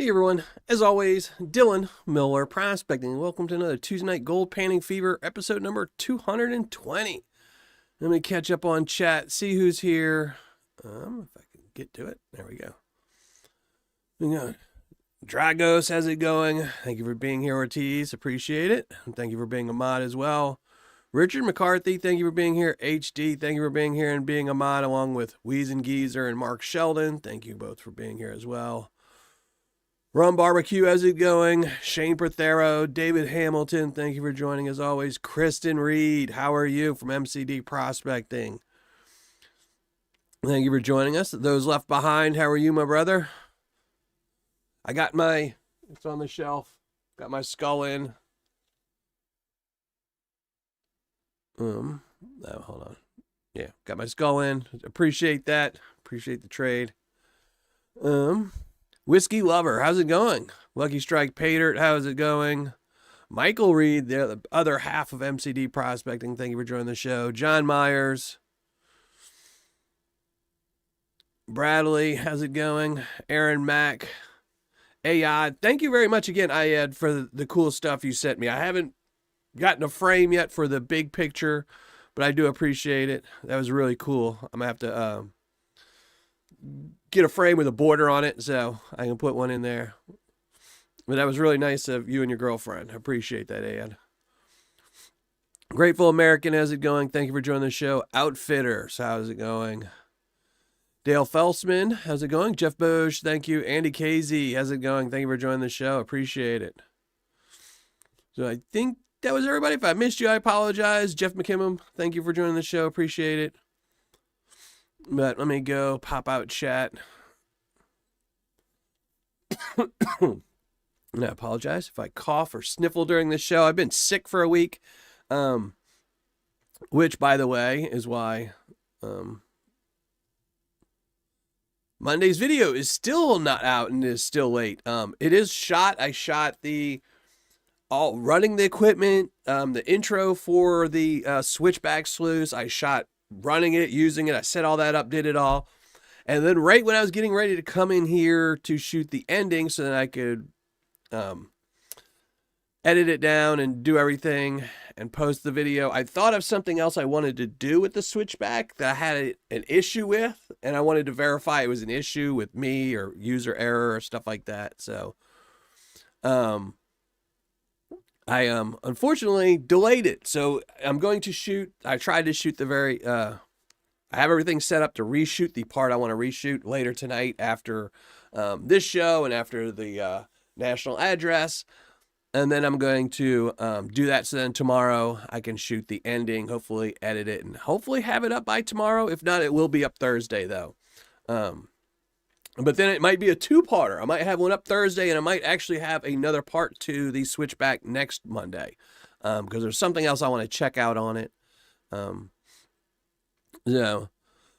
Hey everyone, as always, Dylan Miller Prospecting. Welcome to another Tuesday Night Gold Panning Fever episode number 220. Let me catch up on chat, see who's here. If I can get to it. There we go. We got Dragos, how's it going? Thank you for being here, Ortiz. Appreciate it. And thank you for being a mod as well. Richard McCarthy, thank you for being here. HD, thank you for being here and being a mod along with Wheeze and Geezer and Mark Sheldon. Thank you both for being here as well. Rum Barbecue, how's it going? Shane Prothero, David Hamilton, thank you for joining as always. Kristen Reed, how are you from MCD Prospecting? Thank you for joining us. Those left behind, how are you, my brother? I got it's on the shelf, got my skull in. No, hold on. Yeah, got my skull in. Appreciate that. Appreciate the trade. Whiskey Lover, how's it going? Lucky Strike Paydirt, how's it going? Michael Reed, the other half of MCD Prospecting, thank you for joining the show. John Myers. Bradley, how's it going? Aaron Mack. Ayad, thank you very much again, Ayad, for the cool stuff you sent me. I haven't gotten a frame yet for the big picture, but I do appreciate it. That was really cool. I'm going to have to get a frame with a border on it so I can put one in there. But that was really nice of you and your girlfriend. I appreciate that, Ed. Grateful American, how's it going? Thank you for joining the show. Outfitters, how's it going? Dale Felsman, how's it going? Jeff Bosch, thank you. Andy Casey, how's it going? Thank you for joining the show. Appreciate it. So I think that was everybody. If I missed you, I apologize. Jeff McKimmon, thank you for joining the show. Appreciate it. But let me go pop out chat. And I apologize if I cough or sniffle during this show. I've been sick for a week, which, by the way, is why Monday's video is still not out and is still late. It is shot. I shot running the equipment, the intro for the switchback sluice. I shot running it, using it. I set all that up, did it all. And then right when I was getting ready to come in here to shoot the ending so that I could edit it down and do everything and post the video, I thought of something else I wanted to do with the switchback that I had an issue with, and I wanted to verify it was an issue with me or user error or stuff like that. So I unfortunately delayed it. So I'm going to shoot. I tried to shoot I have everything set up to reshoot the part I want to reshoot later tonight after this show and after the national address. And then I'm going to do that. So then tomorrow I can shoot the ending, hopefully edit it, and hopefully have it up by tomorrow. If not, it will be up Thursday though. But then it might be a two-parter. I might have one up Thursday, and I might actually have another part to the switchback next Monday, because there's something else I want to check out on it.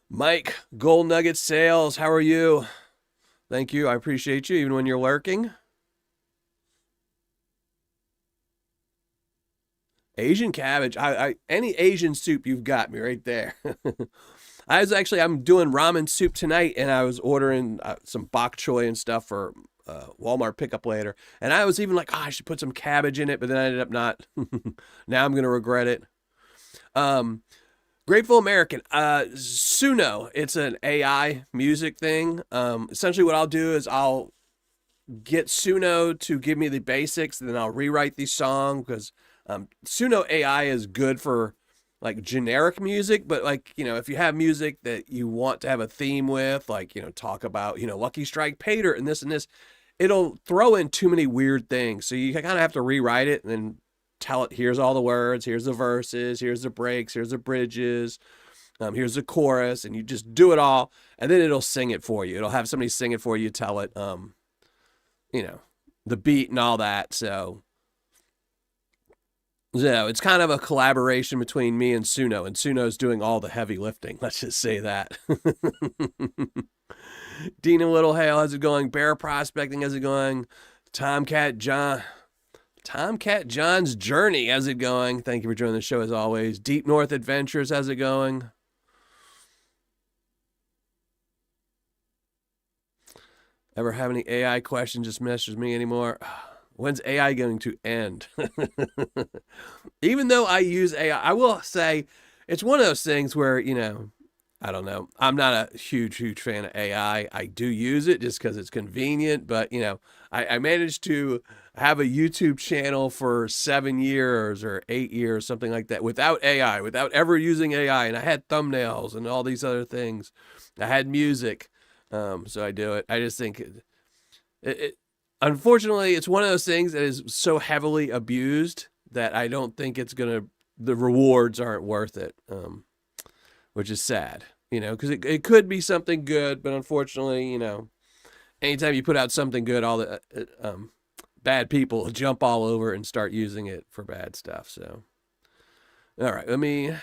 Mike, Gold Nugget Sales, how are you? Thank you. I appreciate you, even when you're lurking. Asian cabbage. Any Asian soup, you've got me right there. I'm doing ramen soup tonight, and I was ordering some bok choy and stuff for Walmart pickup later. And I was even like, I should put some cabbage in it, but then I ended up not. Now I'm going to regret it. Grateful American. Suno. It's an AI music thing. Essentially what I'll do is I'll get Suno to give me the basics, and then I'll rewrite the song, because Suno AI is good for like generic music, but like, if you have music that you want to have a theme with, like, talk about, Lucky Strike Paydirt and this, it'll throw in too many weird things. So you kind of have to rewrite it and then tell it, here's all the words, here's the verses, here's the breaks, here's the bridges, here's the chorus, and you just do it all, and then it'll sing it for you. It'll have somebody sing it for you, tell it, the beat and all that. So it's kind of a collaboration between me and Suno's doing all the heavy lifting. Let's just say that. Dina Littlehale, how's it going? Bear Prospecting, how's it going? Tomcat John's Journey, how's it going? Thank you for joining the show as always. Deep North Adventures, how's it going? Ever have any AI questions, just message me anymore. When's AI going to end? Even though I use AI, I will say it's one of those things where, I don't know. I'm not a huge fan of AI. I do use it just because it's convenient, but I managed to have a YouTube channel for 7 years or 8 years, something like that, without AI, without ever using AI. And I had thumbnails and all these other things. I had music. So I do it. I just think unfortunately, it's one of those things that is so heavily abused that I don't think the rewards aren't worth it. Which is sad, because it could be something good, but unfortunately, anytime you put out something good, all the bad people jump all over and start using it for bad stuff. So, all right, this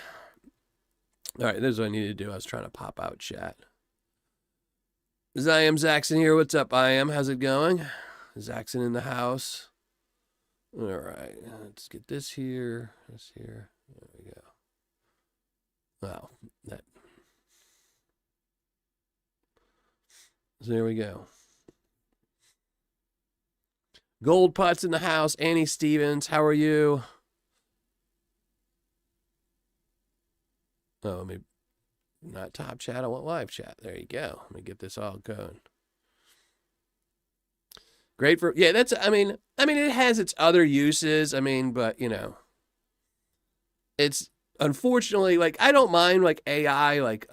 is what I need to do. I was trying to pop out chat. I am Zaxxon here. What's up, I am? How's it going? Zaxxon in the house. All right, let's get this here. This here. There we go. Wow, so there we go. Gold Putts in the house. Annie Stevens, how are you? Oh, maybe not top chat. I want live chat. There you go. Let me get this all going. Great for, yeah, I mean, it has its other uses. But it's unfortunately, like, I don't mind like AI, like,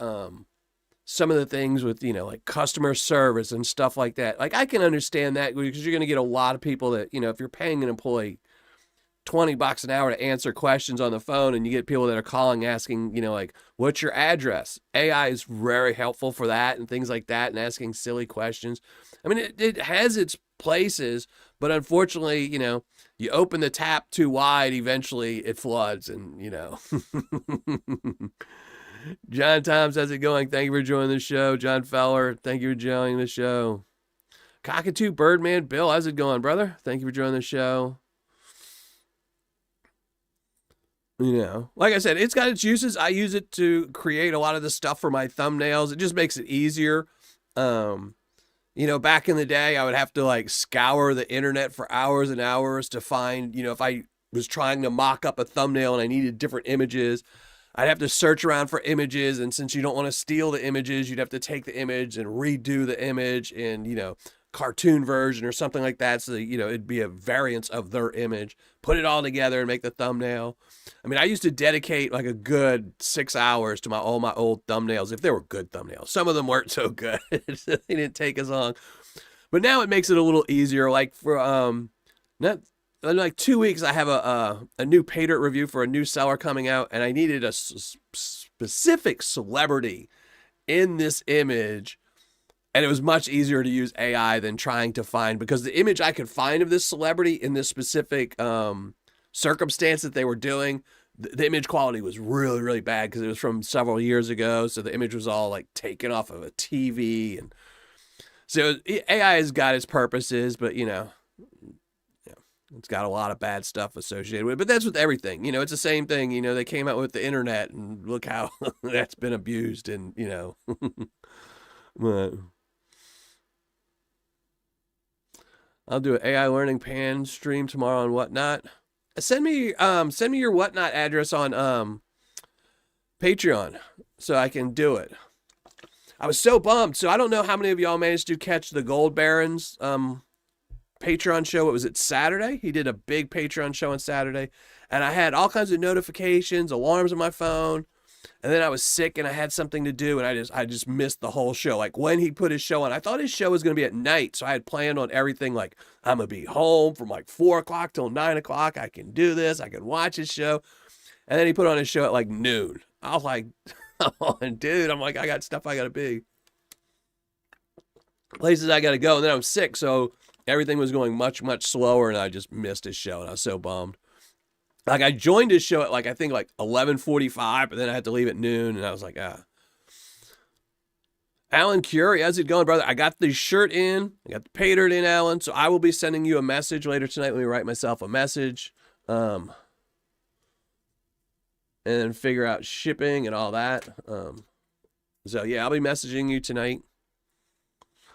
some of the things with, like customer service and stuff like that. Like, I can understand that because you're going to get a lot of people that, if you're paying an employee $20 an hour to answer questions on the phone, and you get people that are calling asking, like, what's your address? AI is very helpful for that and things like that, and asking silly questions. It has its places, but unfortunately, you open the tap too wide, eventually it floods, and, John Toms, how's it going? Thank you for joining the show. John Feller, thank you for joining the show. Cockatoo Birdman Bill, how's it going, brother? Thank you for joining the show. Like I said, it's got its uses. I use it to create a lot of the stuff for my thumbnails. It just makes it easier. Back in the day, I would have to like scour the internet for hours and hours to find, if I was trying to mock up a thumbnail and I needed different images, I'd have to search around for images. And since you don't want to steal the images, you'd have to take the image and redo the image in, cartoon version or something like that. So that, it'd be a variance of their image, put it all together and make the thumbnail. I used to dedicate like a good 6 hours to all my old thumbnails, if they were good thumbnails. Some of them weren't so good. They didn't take as long. But now it makes it a little easier. Like for in like 2 weeks, I have a new Paydirt review for a new seller coming out, and I needed a specific celebrity in this image. And it was much easier to use AI than trying to find, because the image I could find of this celebrity in this specific circumstance that they were doing, the image quality was really, really bad because it was from several years ago. So the image was all like taken off of a TV. And so AI has got its purposes, but it's got a lot of bad stuff associated with it. But that's with everything. It's the same thing. They came out with the internet, and look how that's been abused. And, but I'll do an AI learning pan stream tomorrow on Whatnot. Send me your Whatnot address on Patreon so I can do it. I was so bummed. So I don't know how many of y'all managed to catch the Gold Baron's Patreon show. What was it, Saturday? He did a big Patreon show on Saturday, and I had all kinds of notifications, alarms on my phone. And then I was sick and I had something to do, and I just missed the whole show. Like when he put his show on, I thought his show was going to be at night. So I had planned on everything. Like, I'm going to be home from like 4 o'clock till 9 o'clock. I can do this. I can watch his show. And then he put on his show at like noon. I was like, oh, dude, I got stuff I got to be. Places I got to go. And then I was sick. So everything was going much, much slower. And I just missed his show. And I was so bummed. Like, I joined his show at I think 11:45, but then I had to leave at noon, and I was like, Alan Curie, how's it going, brother? I got the shirt in. I got the Paydirt in, Alan, so I will be sending you a message later tonight. Let me write myself a message. And then figure out shipping and all that. So, yeah, I'll be messaging you tonight.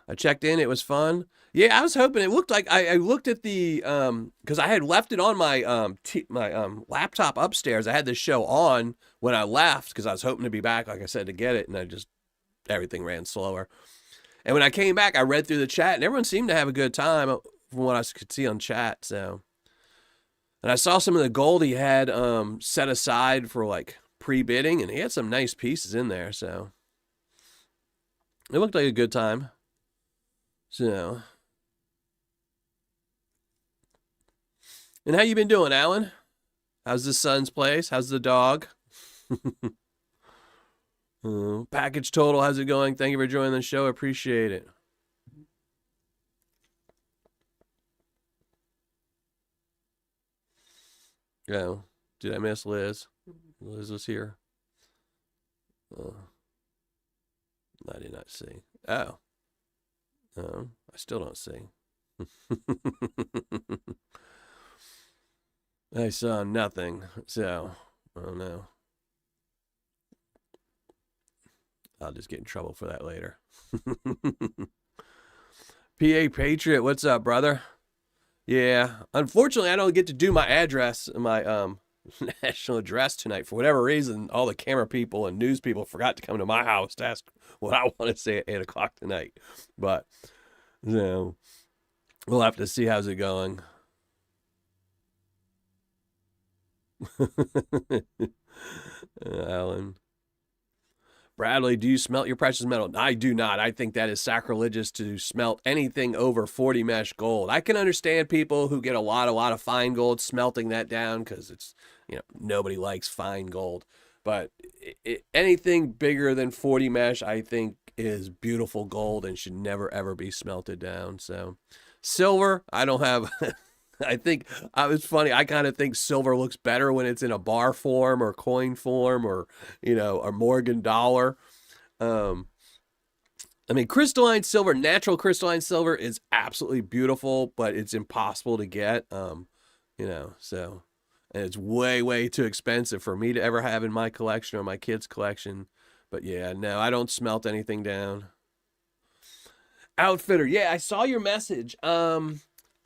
I checked in. It was fun. Yeah, I was hoping. It looked like I looked at the because I had left it on my laptop upstairs. I had this show on when I left because I was hoping to be back, like I said, to get it, and everything ran slower. And when I came back, I read through the chat, and everyone seemed to have a good time from what I could see on chat. So, and I saw some of the gold he had set aside for like pre-bidding, and he had some nice pieces in there. So it looked like a good time. So, and how you been doing, Alan? How's the son's place? How's the dog? Package total, how's it going? Thank you for joining the show. Appreciate it. Oh, did I miss Liz? Liz was here. I did not see. Oh. I still don't see. I saw nothing. So, I don't know. I'll just get in trouble for that later. PA Patriot, what's up, brother? Yeah, unfortunately, I don't get to do my address, my national address tonight. For whatever reason, all the camera people and news people forgot to come to my house to ask what I want to say at 8 o'clock tonight. But, so, we'll have to see how's it going. Alan. Bradley, do you smelt your precious metal? I do not. I think that is sacrilegious to smelt anything over 40 mesh gold. I can understand people who get a lot of fine gold smelting that down because it's, nobody likes fine gold. But anything bigger than 40 mesh, I think, is beautiful gold and should never, ever be smelted down. So silver, I don't have... I think it's funny. I kind of think silver looks better when it's in a bar form or coin form or, a Morgan dollar. Crystalline silver, natural crystalline silver is absolutely beautiful, but it's impossible to get, so, and it's way, way too expensive for me to ever have in my collection or my kids' collection. But yeah, no, I don't smelt anything down. Outfitter. Yeah, I saw your message.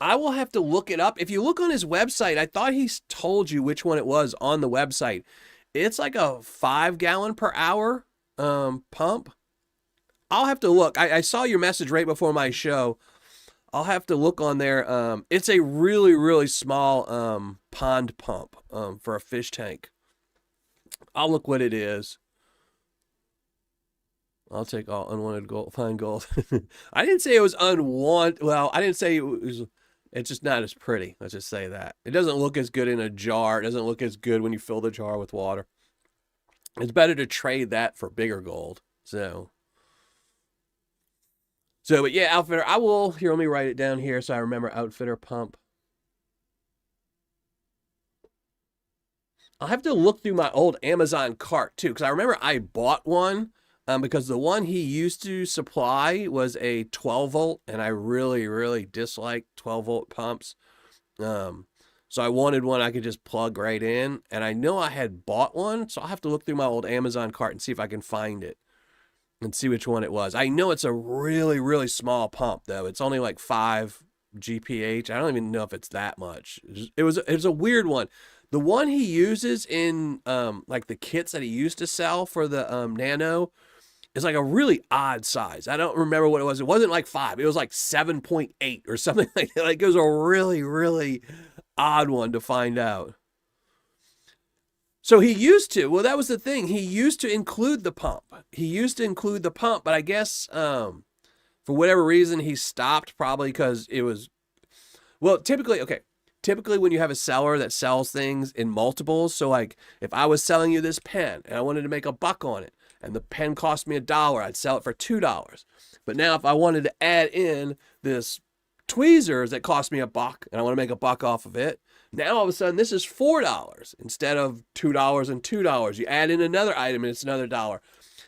I will have to look it up. If you look on his website, I thought he told you which one it was on the website. It's like a 5 gallon per hour pump. I'll have to look. I saw your message right before my show. I'll have to look on there. It's a really, really small pond pump for a fish tank. I'll look what it is. I'll take all unwanted gold, fine gold. I didn't say it was unwanted. Well, I didn't say it was... It's just not as pretty. Let's just say that. It doesn't look as good in a jar. It doesn't look as good when you fill the jar with water. It's better to trade that for bigger gold. So, but yeah, Outfitter, here, let me write it down here so I remember Outfitter pump. I'll have to look through my old Amazon cart too, because I remember I bought one. Because the one he used to supply was a 12 volt, and I really, really dislike 12 volt pumps. So I wanted one I could just plug right in, and I know I had bought one, so I'll have to look through my old Amazon cart and see if I can find it and see which one it was. I know it's a really, really small pump, though. It's only like 5 GPH. I don't even know if it's that much. It was a weird one. The one he uses in like the kits that he used to sell for the Nano is like a really odd size. I don't remember what it was. It wasn't like 5. It was like 7.8 or something like that. Like it was a really, really odd one to find out. So he used to, well, that was the thing. He used to include the pump. But I guess for whatever reason, he stopped, probably because it was, well, typically when you have a seller that sells things in multiples, so like if I was selling you this pen and I wanted to make $1 on it, and the pen cost me $1, I'd sell it for $2. But now if I wanted to add in this tweezers that cost me $1 and I want to make $1 off of it, now all of a sudden this is $4 instead of $2 and $2. You add in another item and it's another $1.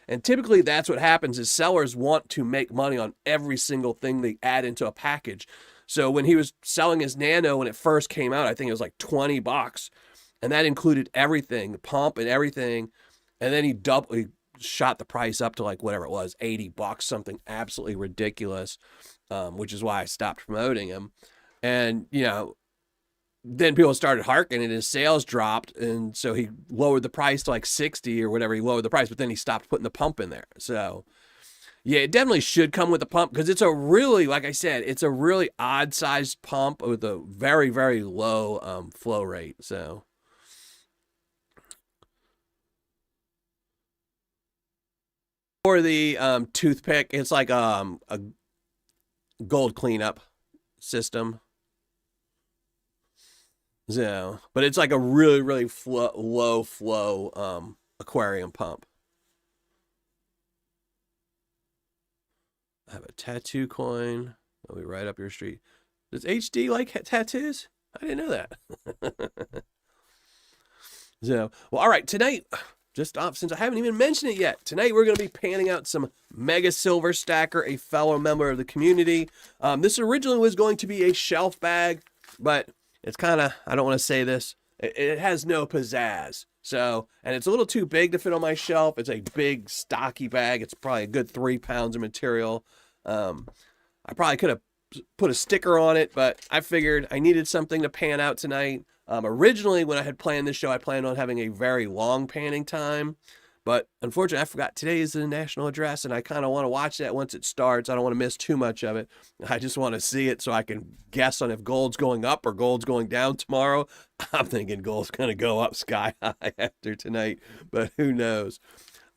And typically that's what happens is sellers want to make money on every single thing they add into a package. So when he was selling his Nano when it first came out, I think it was like $20, and that included everything, the pump and everything. And then he shot the price up to like whatever it was, $80, something absolutely ridiculous, which is why I stopped promoting him. And, you know, then people started harking and his sales dropped. And so he lowered the price to like 60 or whatever. He lowered the price, but then he stopped putting the pump in there. So yeah, it definitely should come with a pump because it's a really, like I said, it's a really odd sized pump with a very, very low flow rate. So for the toothpick, it's like a gold cleanup system. So, but it's like a really, really low flow aquarium pump. I have a tattoo coin. I'll be right up your street. Does HD like tattoos? I didn't know that. So, well, all right, tonight, just off since I haven't even mentioned it yet, tonight we're going to be panning out some Mega Silver Stacker, a fellow member of the community. This originally was going to be a shelf bag, but it's kind of, I don't want to say this, it has no pizzazz. So, and it's a little too big to fit on my shelf. It's a big, stocky bag. It's probably a good 3 pounds of material. I probably could have put a sticker on it, but I figured I needed something to pan out tonight. Originally, when I had planned this show, I planned on having a very long panning time. But unfortunately, I forgot today is the national address, and I kind of want to watch that once it starts. I don't want to miss too much of it. I just want to see it so I can guess on if gold's going up or gold's going down tomorrow. I'm thinking gold's going to go up sky high after tonight, but who knows?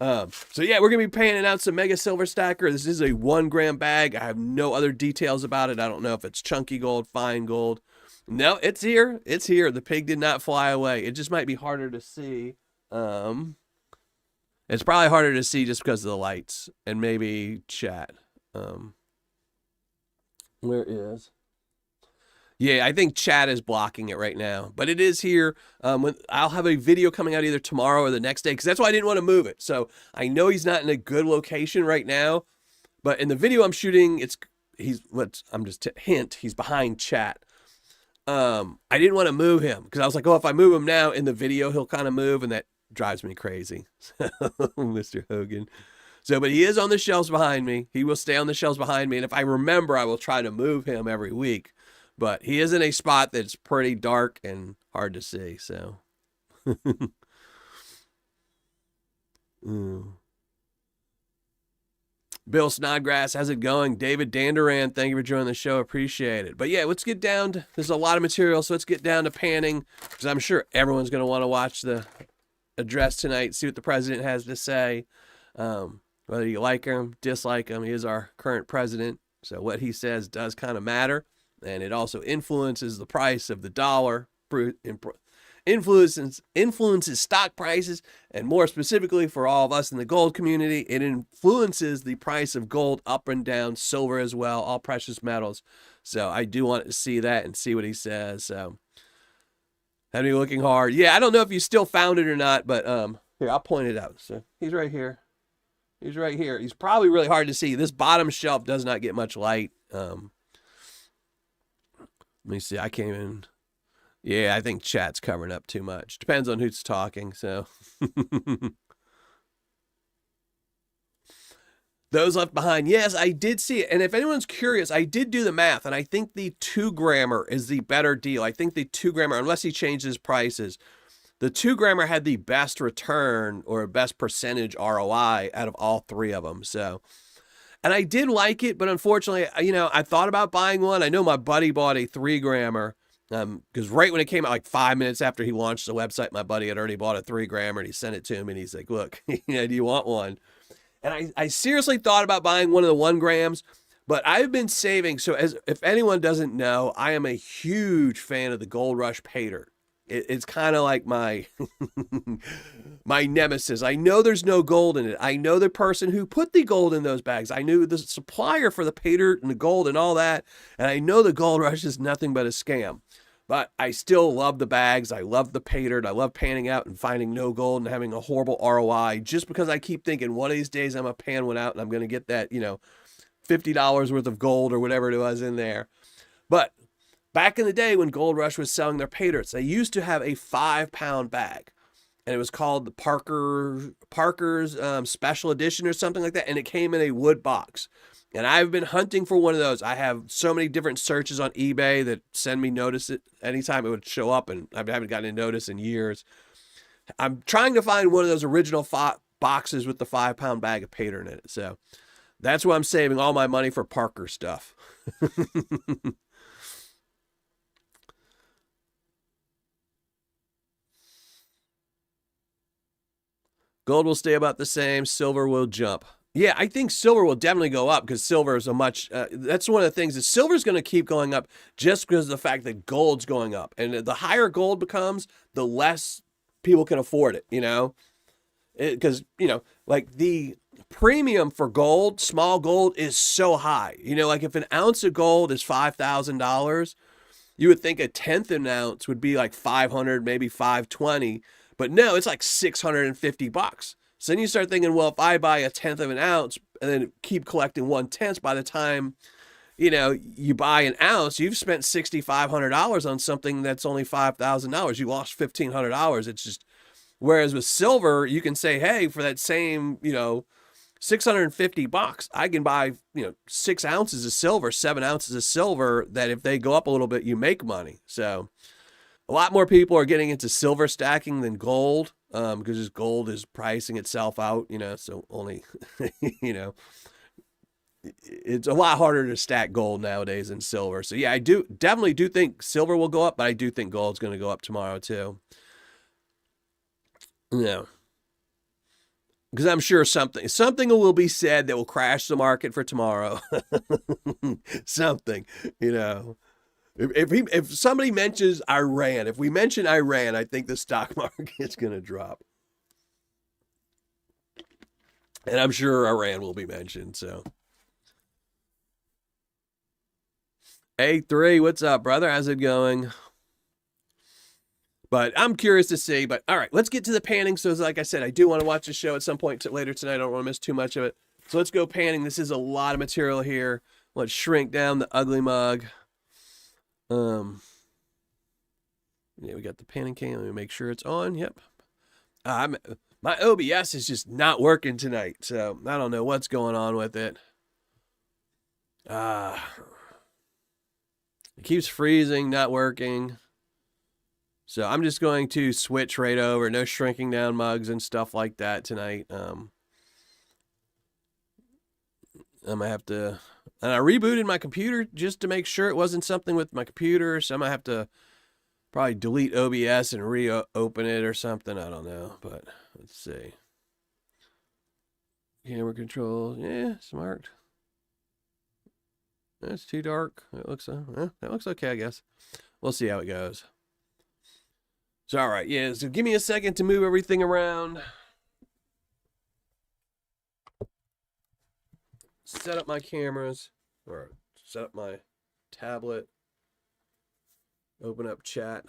So yeah, we're going to be panning out some Mega Silver Stacker. This is a 1 gram bag. I have no other details about it. I don't know if it's chunky gold, fine gold. No, it's here. It's here. The pig did not fly away. It just might be harder to see. It's probably harder to see just because of the lights and maybe chat. Where is? Yeah, I think chat is blocking it right now, but it is here. I'll have a video coming out either tomorrow or the next day because that's why I didn't want to move it. So I know he's not in a good location right now, but in the video I'm shooting, he's behind chat. I didn't want to move him because I was like, oh, if I move him now in the video, he'll kind of move, and that drives me crazy. Mr. Hogan. So, but he is on the shelves behind me. He will stay on the shelves behind me. And if I remember, I will try to move him every week. But he is in a spot that's pretty dark and hard to see. So, Bill Snodgrass, how's it going? David Danduran, thank you for joining the show. Appreciate it. But yeah, let's get down to, there's a lot of material. So let's get down to panning because I'm sure everyone's going to want to watch the address tonight, see what the president has to say. Whether you like him, dislike him, he is our current president. So what he says does kind of matter. And it also influences the price of the dollar, influences stock prices, and more specifically for all of us in the gold community, it influences the price of gold up and down, silver as well, all precious metals. So I do want to see that and see what he says. So had me looking hard. Yeah, I don't know if you still found it or not, but here, I'll point it out. So he's right here. He's right here. He's probably really hard to see. This bottom shelf does not get much light. Let me see. I can't even. Yeah, I think chat's covering up too much. Depends on who's talking. So those left behind. Yes, I did see it. And if anyone's curious, I did do the math, and I think the 2 grammer is the better deal. I think the 2 grammer, unless he changes prices, the 2 grammer had the best return or best percentage ROI out of all 3 of them. So, and I did like it, but unfortunately, you know, I thought about buying one. I know my buddy bought a 3 grammer because right when it came out, like 5 minutes after he launched the website, my buddy had already bought a 3 grammer and he sent it to him and he's like, look, you know, do you want one? And I seriously thought about buying one of the 1 grams, but I've been saving. So if anyone doesn't know, I am a huge fan of the Gold Rush Paydirt. It's kind of like my my nemesis. I know there's no gold in it. I know the person who put the gold in those bags. I knew the supplier for the Paydirt and the gold and all that. And I know the Gold Rush is nothing but a scam. But I still love the bags. I love the Paydirt. I love panning out and finding no gold and having a horrible ROI just because I keep thinking one of these days I'm going to pan one out and I'm going to get that, you know, $50 worth of gold or whatever it was in there. But back in the day when Gold Rush was selling their Paydirts, they used to have a 5-pound bag. and it was called the Parker's Special Edition or something like that, and it came in a wood box. And I've been hunting for one of those. I have so many different searches on eBay that send me notice it anytime it would show up, and I haven't gotten a notice in years. I'm trying to find one of those original boxes with the 5-pound bag of Paydirt in it. So that's why I'm saving all my money for Parker stuff. Gold will stay about the same. Silver will jump. Yeah, I think silver will definitely go up because silver is a much, that's one of the things is silver is going to keep going up just because of the fact that gold's going up. And the higher gold becomes, the less people can afford it, you know? Because, you know, like the premium for gold, small gold is so high. You know, like if an ounce of gold is $5,000, you would think a tenth of an ounce would be like 500, maybe 520. But no, it's like $650. So then you start thinking, well, if I buy a tenth of an ounce and then keep collecting 1/10, by the time, you know, you buy an ounce, you've spent $6,500 on something that's only $5,000. You lost $1,500. It's just, whereas with silver, you can say, hey, for that same, you know, $650, I can buy, you know, 6 ounces of silver, 7 ounces of silver, that if they go up a little bit, you make money. So a lot more people are getting into silver stacking than gold, because gold is pricing itself out, you know, so only, you know, it's a lot harder to stack gold nowadays than silver. So yeah, I definitely do think silver will go up, but I do think gold's going to go up tomorrow too. Yeah. Because I'm sure something will be said that will crash the market for tomorrow. Something, you know. If somebody mentions Iran, if we mention Iran, I think the stock market's going to drop. And I'm sure Iran will be mentioned, so. A3, what's up, brother? How's it going? But I'm curious to see. But all right, let's get to the panning. So like I said, I do want to watch the show at some point later tonight. I don't want to miss too much of it. So let's go panning. This is a lot of material here. Let's shrink down the ugly mug. Yeah, we got the panning can. Let me make sure it's on. Yep. My OBS is just not working tonight, so I don't know what's going on with it. It keeps freezing, not working. So I'm just going to switch right over. No shrinking down mugs and stuff like that tonight. I'm going to have to... And I rebooted my computer just to make sure it wasn't something with my computer. So I'm going to have to probably delete OBS and reopen it or something. I don't know. But let's see. Camera control. Yeah, smart. That's too dark. It looks, that looks okay, I guess. We'll see how it goes. So, all right. Yeah, so give me a second to move everything around. Set up my cameras, or set up my tablet, open up chat.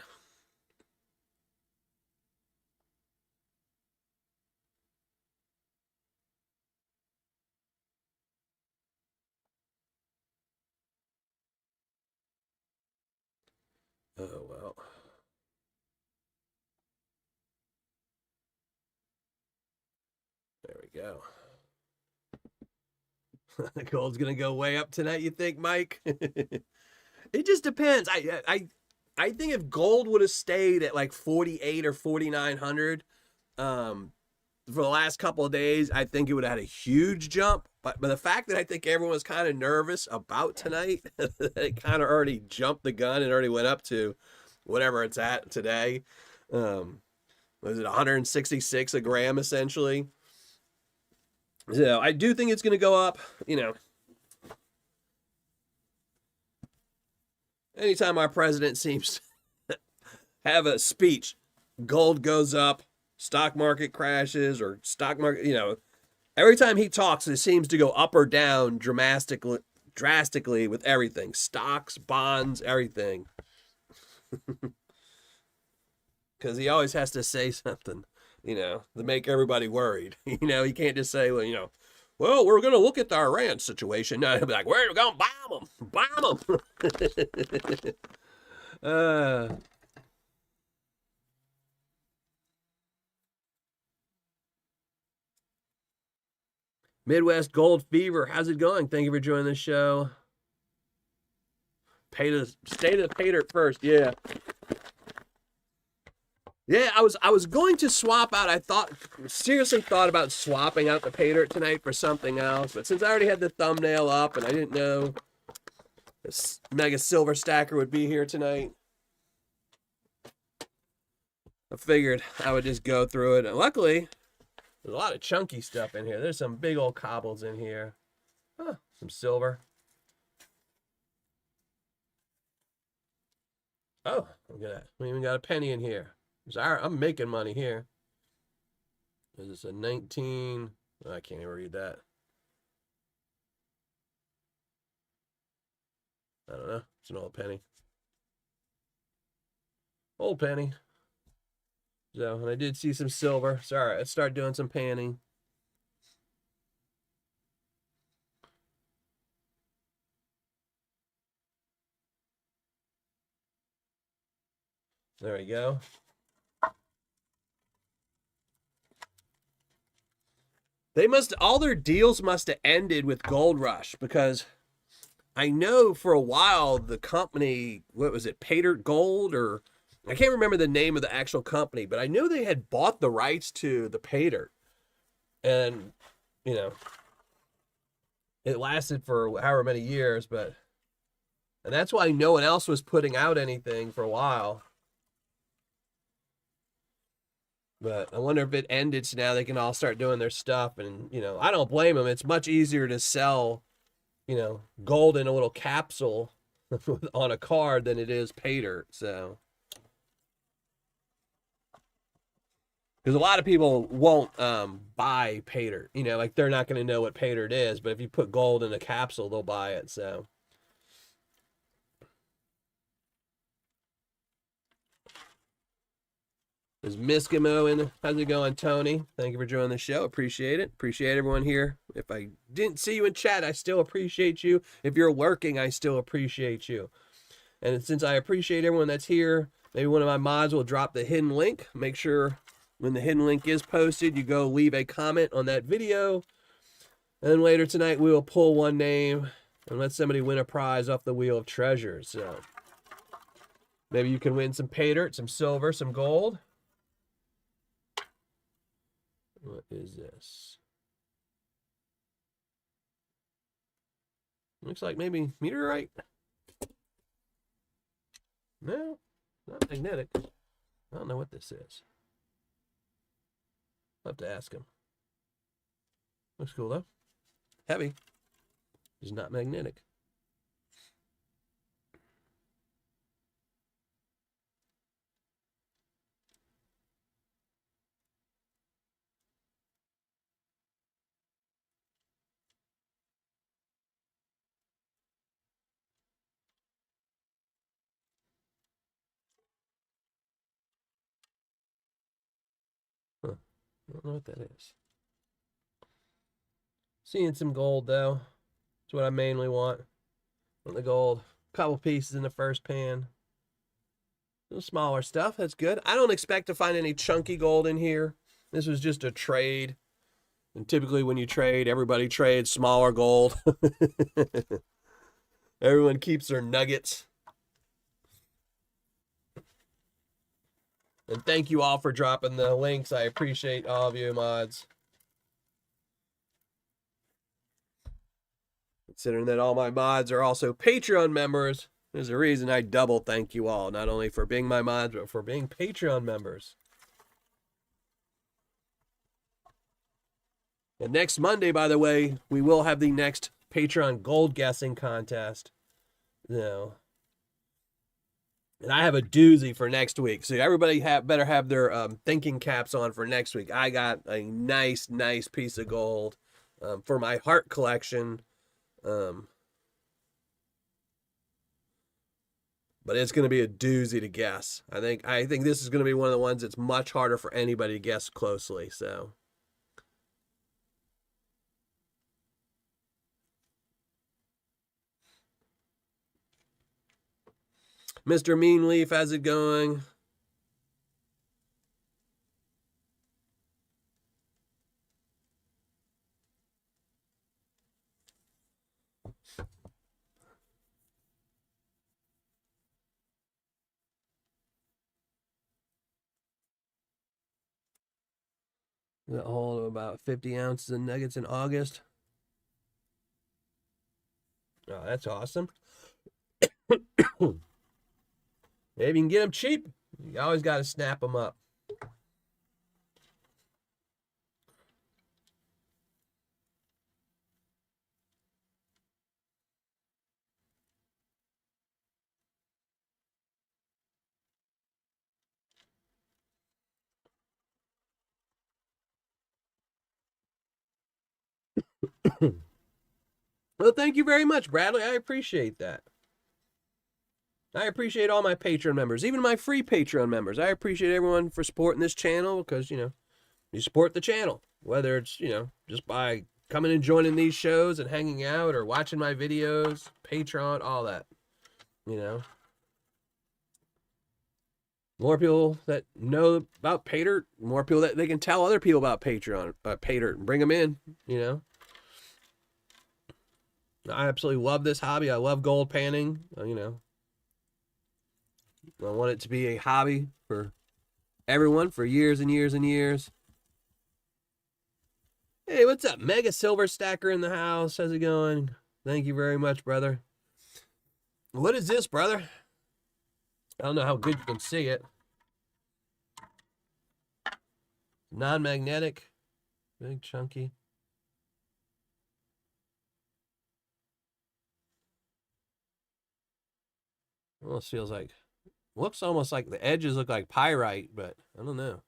Oh, well. There we go. Gold's gonna go way up tonight, you think, Mike? It just depends. I think if gold would have stayed at like 48 or 4,900 for the last couple of days, I think it would have had a huge jump. But the fact that I think everyone was kind of nervous about tonight, it kind of already jumped the gun and already went up to whatever it's at today. Was it 166 a gram essentially? So I do think it's going to go up, you know. Anytime our president seems to have a speech, gold goes up, stock market crashes, or stock market, you know, every time he talks, it seems to go up or down drastically with everything. Stocks, bonds, everything. Because he always has to say something, you know, to make everybody worried. You know, he can't just say, well, you know, well, we're going to look at the Iran situation. No, he'll be like, we're going to bomb them. Bomb them. Midwest Gold Fever, how's it going? Thank you for joining the show. State of the Paydirt first, yeah. Yeah, I was going to swap out. I seriously thought about swapping out the Paydirt tonight for something else, but since I already had the thumbnail up and I didn't know this Mega Silver Stacker would be here tonight, I figured I would just go through it. And luckily, there's a lot of chunky stuff in here. There's some big old cobbles in here. Huh, some silver. Oh, look at that. We even got a penny in here. I'm making money here. Is this a 19? Oh, I can't even read that. I don't know. It's an old penny. Old penny. So, and I did see some silver. Sorry, let's start doing some panning. There we go. All their deals must have ended with Gold Rush, because I know for a while the company, what was it, Paydirt Gold, or I can't remember the name of the actual company, but I knew they had bought the rights to the Paydirt. And, you know, it lasted for however many years, and that's why no one else was putting out anything for a while. But I wonder if it ended, so now they can all start doing their stuff. And, you know, I don't blame them. It's much easier to sell, you know, gold in a little capsule on a card than it is Paydirt. So, because a lot of people won't buy Paydirt. You know, like they're not going to know what Paydirt is. But if you put gold in a capsule, they'll buy it. So. Is Miskimo in? How's it going, Tony? Thank you for joining the show. Appreciate it. Appreciate everyone here. If I didn't see you in chat, I still appreciate you. If you're lurking, I still appreciate you. And since I appreciate everyone that's here, maybe one of my mods will drop the hidden link. Make sure when the hidden link is posted, you go leave a comment on that video. And then later tonight, we will pull one name and let somebody win a prize off the Wheel of Treasures. So maybe you can win some Paydirt, some silver, some gold. What is this? Looks like maybe meteorite. No, not magnetic. I don't know what this is. I'll have to ask him. Looks cool though. Heavy. It's not magnetic. Huh. I don't know what that is. Seeing some gold though. That's what I mainly want. Want the gold. Couple pieces in the first pan. Little smaller stuff. That's good. I don't expect to find any chunky gold in here. This was just a trade. And typically when you trade, everybody trades smaller gold. Everyone keeps their nuggets. And thank you all for dropping the links. I appreciate all of you mods. Considering that all my mods are also Patreon members, there's a reason I double thank you all, not only for being my mods, but for being Patreon members. And next Monday, by the way, we will have the next Patreon gold guessing contest. No. And I have a doozy for next week. So everybody better have their thinking caps on for next week. I got a nice piece of gold for my heart collection. But it's going to be a doozy to guess. I think this is going to be one of the ones that's much harder for anybody to guess closely. So. Mr. Meanleaf, how's it going? That hold about 50 ounces of nuggets in August. Oh, that's awesome. Maybe you can get them cheap. You always got to snap them up. Well, thank you very much, Bradley. I appreciate that. I appreciate all my Patreon members, even my free Patreon members. I appreciate everyone for supporting this channel because, you support the channel, whether it's, just by coming and joining these shows and hanging out or watching my videos, Patreon, all that, you know. More people that know about Paydirt, more people that they can tell other people about Paydirt and bring them in, I absolutely love this hobby. I love gold panning, I want it to be a hobby for everyone for years and years and years. Hey, what's up? Mega Silver Stacker in the house. How's it going? Thank you very much, brother. What is this, brother? I don't know how good you can see it. Non-magnetic. Big, chunky. Almost feels like, looks almost like the edges look like pyrite, but I don't know.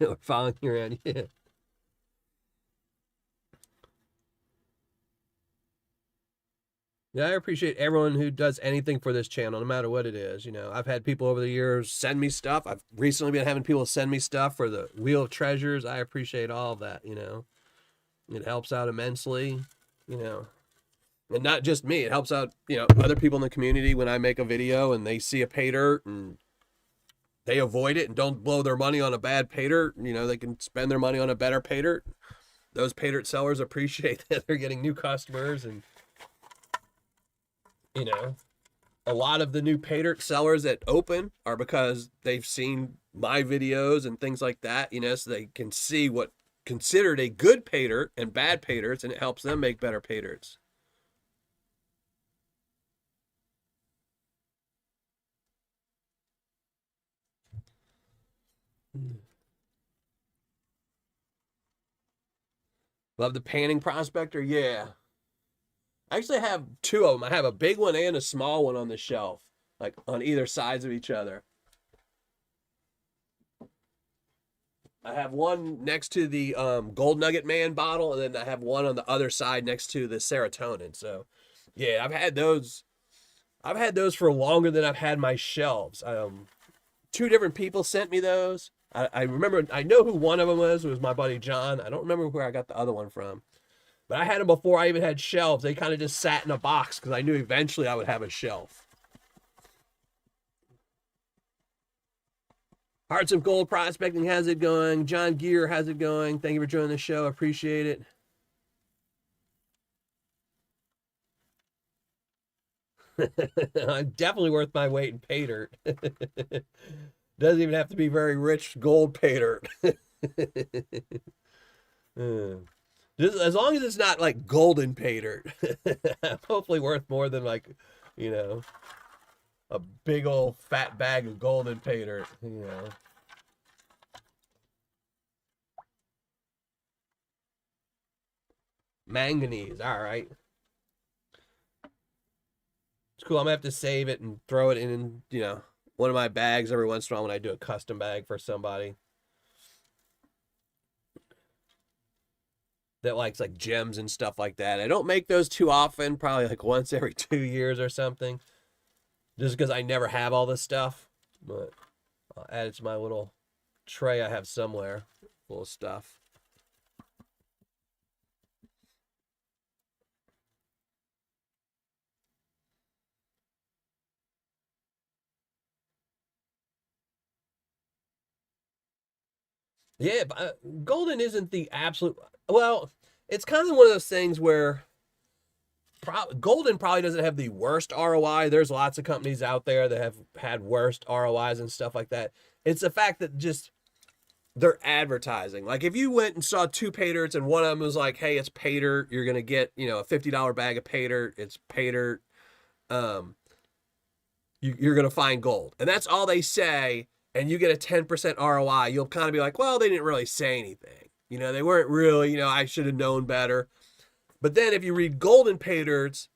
We're following you around, yeah. Yeah, I appreciate everyone who does anything for this channel, no matter what it is. I've had people over the years send me stuff. I've recently been having people send me stuff for the Wheel of Treasures. I appreciate all of that, It helps out immensely, And not just me. It helps out, other people in the community when I make a video and they see a Paydirt and they avoid it and don't blow their money on a bad Paydirt. They can spend their money on a better Paydirt. Those Paydirt sellers appreciate that they're getting new customers and, a lot of the new Paydirt sellers that open are because they've seen my videos and things like that, so they can see what considered a good Paydirt and bad Paydirts, and it helps them make better Paydirts. Love the panning prospector, yeah. I actually have two of them. I have a big one and a small one on the shelf, like on either sides of each other. I have one next to the Gold Nugget Man bottle, and then I have one on the other side next to the serotonin. So, yeah, I've had those. I've had those for longer than I've had my shelves. Two different people sent me those. I remember, I know who one of them was. It was my buddy John. I don't remember where I got the other one from. But I had them before I even had shelves. They kind of just sat in a box because I knew eventually I would have a shelf. Hearts of Gold Prospecting, how's it going? John Gear, how's it going? Thank you for joining the show. Appreciate it. I'm definitely worth my weight in Paydirt. Doesn't even have to be very rich gold Paydirt. Just as long as it's not like golden Paydirt. Hopefully worth more than like, a big old fat bag of golden Paydirt, Manganese, all right. It's cool. I'm gonna have to save it and throw it in, one of my bags every once in a while when I do a custom bag for somebody that likes like gems and stuff like that. I don't make those too often, probably like once every 2 years or something, just because I never have all this stuff. But I'll add it to my little tray I have somewhere full of stuff. Yeah, golden isn't the absolute. Well, it's kind of one of those things where Golden probably doesn't have the worst ROI. There's lots of companies out there that have had worst ROIs and stuff like that. It's the fact that just they're advertising. Like if you went and saw two Paydirts and one of them was like, hey, it's Paydirt, you're going to get, a $50 bag of Paydirt. It's Paydirt. You're going to find gold. And that's all they say. And you get a 10% ROI. You'll kind of be like, well, they didn't really say anything. They weren't really, I should have known better. But then if you read Golden Paydirts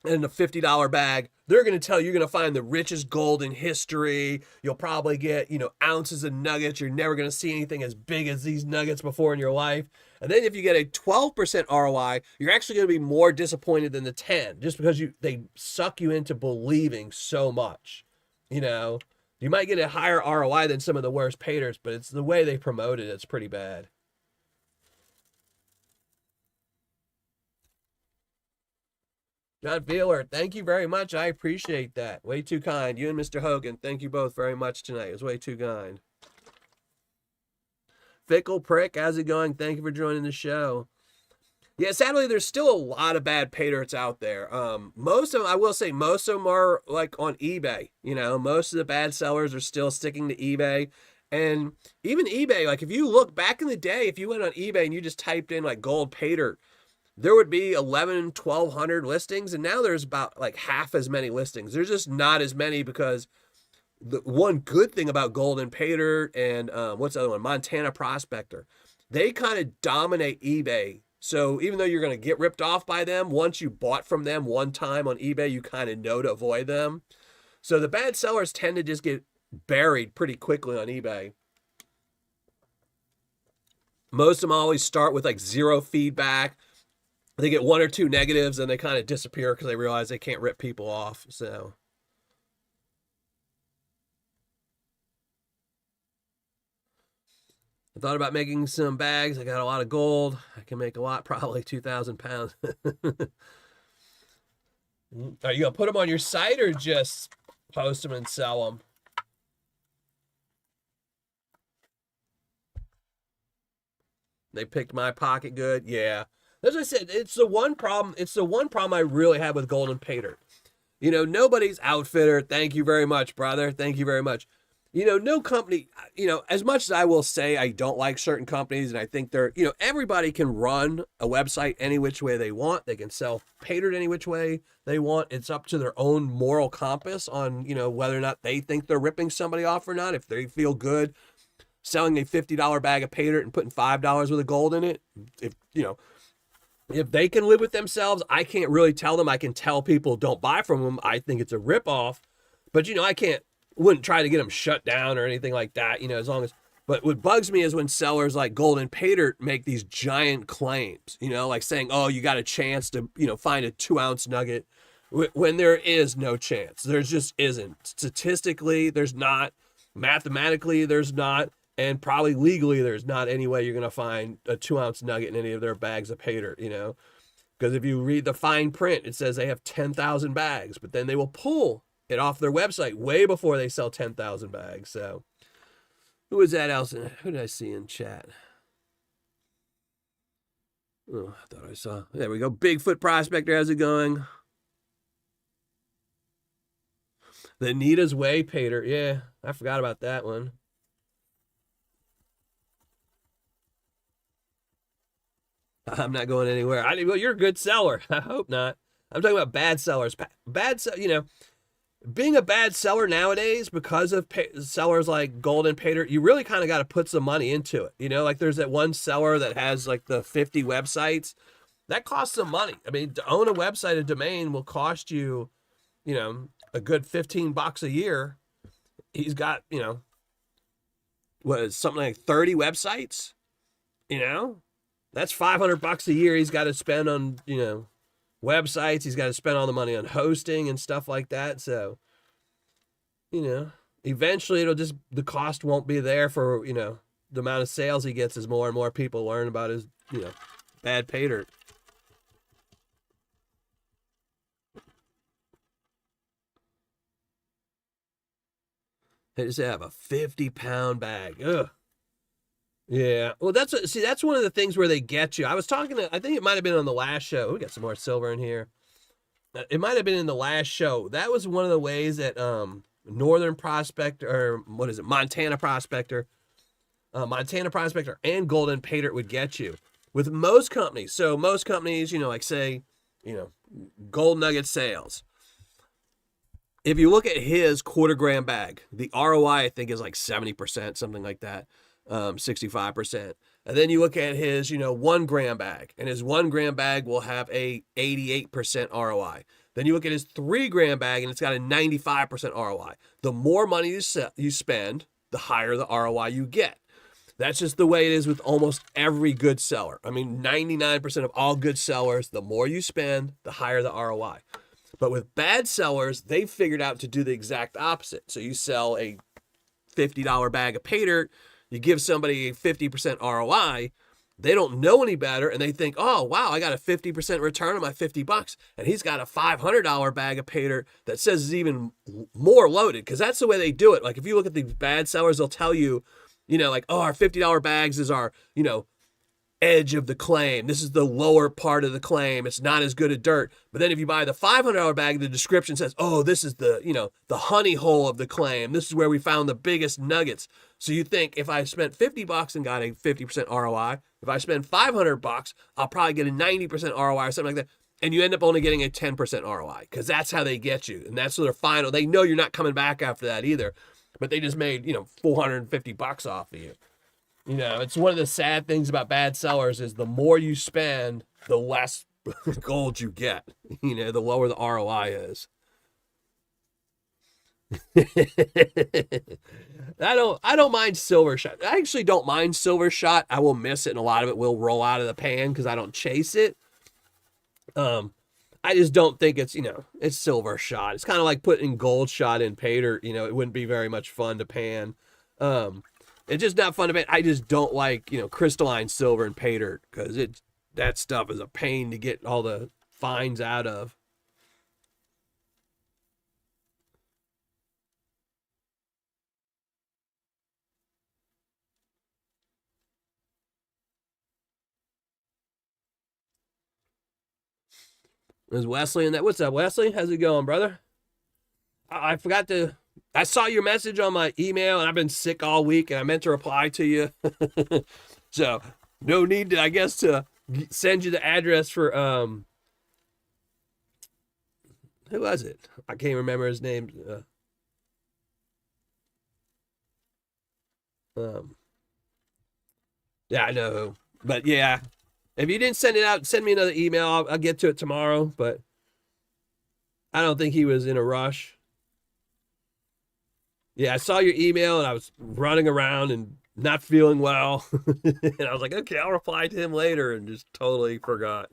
and a $50 bag, they're going to tell you you're going to find the richest gold in history. You'll probably get, ounces of nuggets. You're never going to see anything as big as these nuggets before in your life. And then if you get a 12% ROI, you're actually going to be more disappointed than the 10, just because they suck you into believing so much. You might get a higher ROI than some of the worst Paydirts, but it's the way they promote it. It's pretty bad. John Feeler, thank you very much. I appreciate that. Way too kind. You and Mr. Hogan, thank you both very much tonight. It was way too kind. Fickle Prick, how's it going? Thank you for joining the show. Yeah, sadly, there's still a lot of bad Paydirts out there. Most of them, I will say, most of them are like on eBay. Most of the bad sellers are still sticking to eBay. And even eBay, like if you look back in the day, if you went on eBay and you just typed in like gold Paydirt, there would be 1,200 listings, and now there's about like half as many listings. There's just not as many because the one good thing about Golden Paydirt and what's the other one, Montana Prospector, they kind of dominate eBay. So even though you're going to get ripped off by them, once you bought from them one time on eBay, you kind of know to avoid them. So the bad sellers tend to just get buried pretty quickly on eBay. Most of them always start with like 0 feedback. They get 1 or 2 negatives and they kind of disappear because they realize they can't rip people off. So I thought about making some bags. I got a lot of gold. I can make a lot, probably 2,000 pounds. Are you going to put them on your site or just post them and sell them? They picked my pocket good. Yeah. As I said, it's the one problem. It's the one problem I really have with Golden Paydirt. Nobody's outfitter. Thank you very much, brother. Thank you very much. No company, as much as I will say I don't like certain companies and I think they're, everybody can run a website any which way they want. They can sell Paydirt any which way they want. It's up to their own moral compass on, whether or not they think they're ripping somebody off or not. If they feel good selling a $50 bag of Paydirt and putting $5 worth of gold in it, if they can live with themselves, I can't really tell them. I can tell people don't buy from them. I think it's a ripoff, but I wouldn't try to get them shut down or anything like that. As long as. But what bugs me is when sellers like Golden Paydirt make these giant claims. Like saying, "Oh, you got a chance to find a 2-ounce nugget," when there is no chance. There just isn't. Statistically, there's not. Mathematically, there's not. And probably legally, there's not any way you're going to find a 2-ounce nugget in any of their bags of Paydirt, because if you read the fine print, it says they have 10,000 bags, but then they will pull it off their website way before they sell 10,000 bags. So who was that else? Who did I see in chat? Oh, I thought I saw. There we go. Bigfoot Prospector. How's it going? The Nita's Way Paydirt. Yeah, I forgot about that one. I'm not going anywhere. Well, you're a good seller. I hope not. I'm talking about bad sellers. Being a bad seller nowadays because of sellers like Golden Paydirt, you really kind of got to put some money into it. Like there's that one seller that has like the 50 websites. That costs some money. I mean, to own a website, a domain will cost you, a good $15 a year. He's got, something like 30 websites, That's $500 a year he's got to spend on, websites. He's got to spend all the money on hosting and stuff like that. So, eventually the cost won't be there for, the amount of sales he gets as more and more people learn about his, bad Paydirt. They just have a 50-pound bag. Ugh. Yeah. Well, that's one of the things where they get you. I was talking to, I think it might have been on the last show. We got some more silver in here. It might have been in the last show. That was one of the ways that Northern Prospector, or what is it, Montana Prospector and Golden Paydirt would get you with most companies. So most companies, like say, Gold Nugget Sales. If you look at his quarter gram bag, the ROI I think is like 70%, something like that, 65%. And then you look at his, 1 gram bag, and his 1 gram bag will have a 88% ROI. Then you look at his 3 gram bag, and it's got a 95% ROI. The more money you spend, the higher the ROI you get. That's just the way it is with almost every good seller. I mean, 99% of all good sellers, the more you spend, the higher the ROI. But with bad sellers, they've figured out to do the exact opposite. So you sell a $50 bag of Paydirt, you give somebody a 50% ROI, they don't know any better, and they think, oh, wow, I got a 50% return on my $50, and he's got a $500 bag of Paydirt that says it's even more loaded, because that's the way they do it. Like, if you look at these bad sellers, they'll tell you, like, oh, our $50 bags is our, edge of the claim. This is the lower part of the claim. It's not as good a dirt. But then if you buy the $500 bag, the description says, oh, this is the, the honey hole of the claim. This is where we found the biggest nuggets. So you think if I spent $50 and got a 50% ROI, if I spend $500, I'll probably get a 90% ROI or something like that. And you end up only getting a 10% ROI because that's how they get you. And that's their final. They know you're not coming back after that either, but they just made, $450 off of you. It's one of the sad things about bad sellers is the more you spend, the less gold you get. The lower the ROI is. I don't mind silver shot. I actually don't mind silver shot. I will miss it, and a lot of it will roll out of the pan because I don't chase it. I just don't think it's it's silver shot. It's kind of like putting gold shot in Paydirt. It wouldn't be very much fun to pan. It's just not fun to pan. I just don't like crystalline silver and Paydirt because that stuff is a pain to get all the fines out of. Is Wesley in that? What's up, Wesley? How's it going, brother? I forgot to. I saw your message on my email, and I've been sick all week, and I meant to reply to you. So no need to, I guess, to send you the address for who was it? I can't remember his name. Um, yeah, I know, but yeah, if you didn't send it out, send me another email. I'll get to it tomorrow, but I don't think he was in a rush. Yeah, I saw your email and I was running around and not feeling well. And I was like, okay, I'll reply to him later and just totally forgot.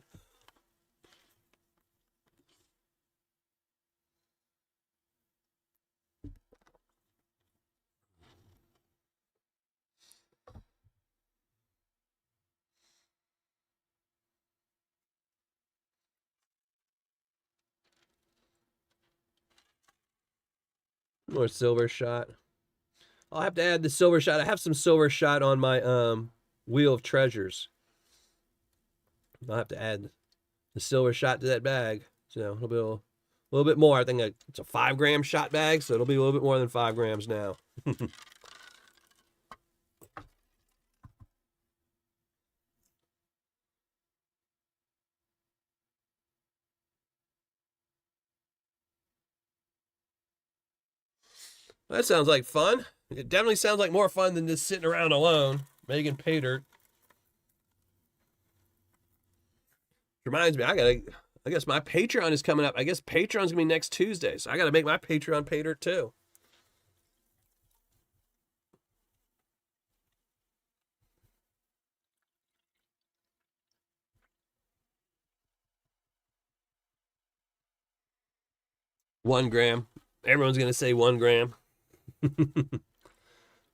More silver shot. I'll have to add the silver shot. I have some silver shot on my wheel of treasures. I'll have to add the silver shot to that bag. So it'll be a little bit more. I think it's a 5 gram shot bag, so it'll be a little bit more than 5 grams now. That sounds like fun. It definitely sounds like more fun than just sitting around alone. Megan Paydirt. Reminds me, I guess my Patreon is coming up. I guess Patreon's gonna be next Tuesday, so I gotta make my Patreon Paydirt too. One gram. Everyone's gonna say 1 gram.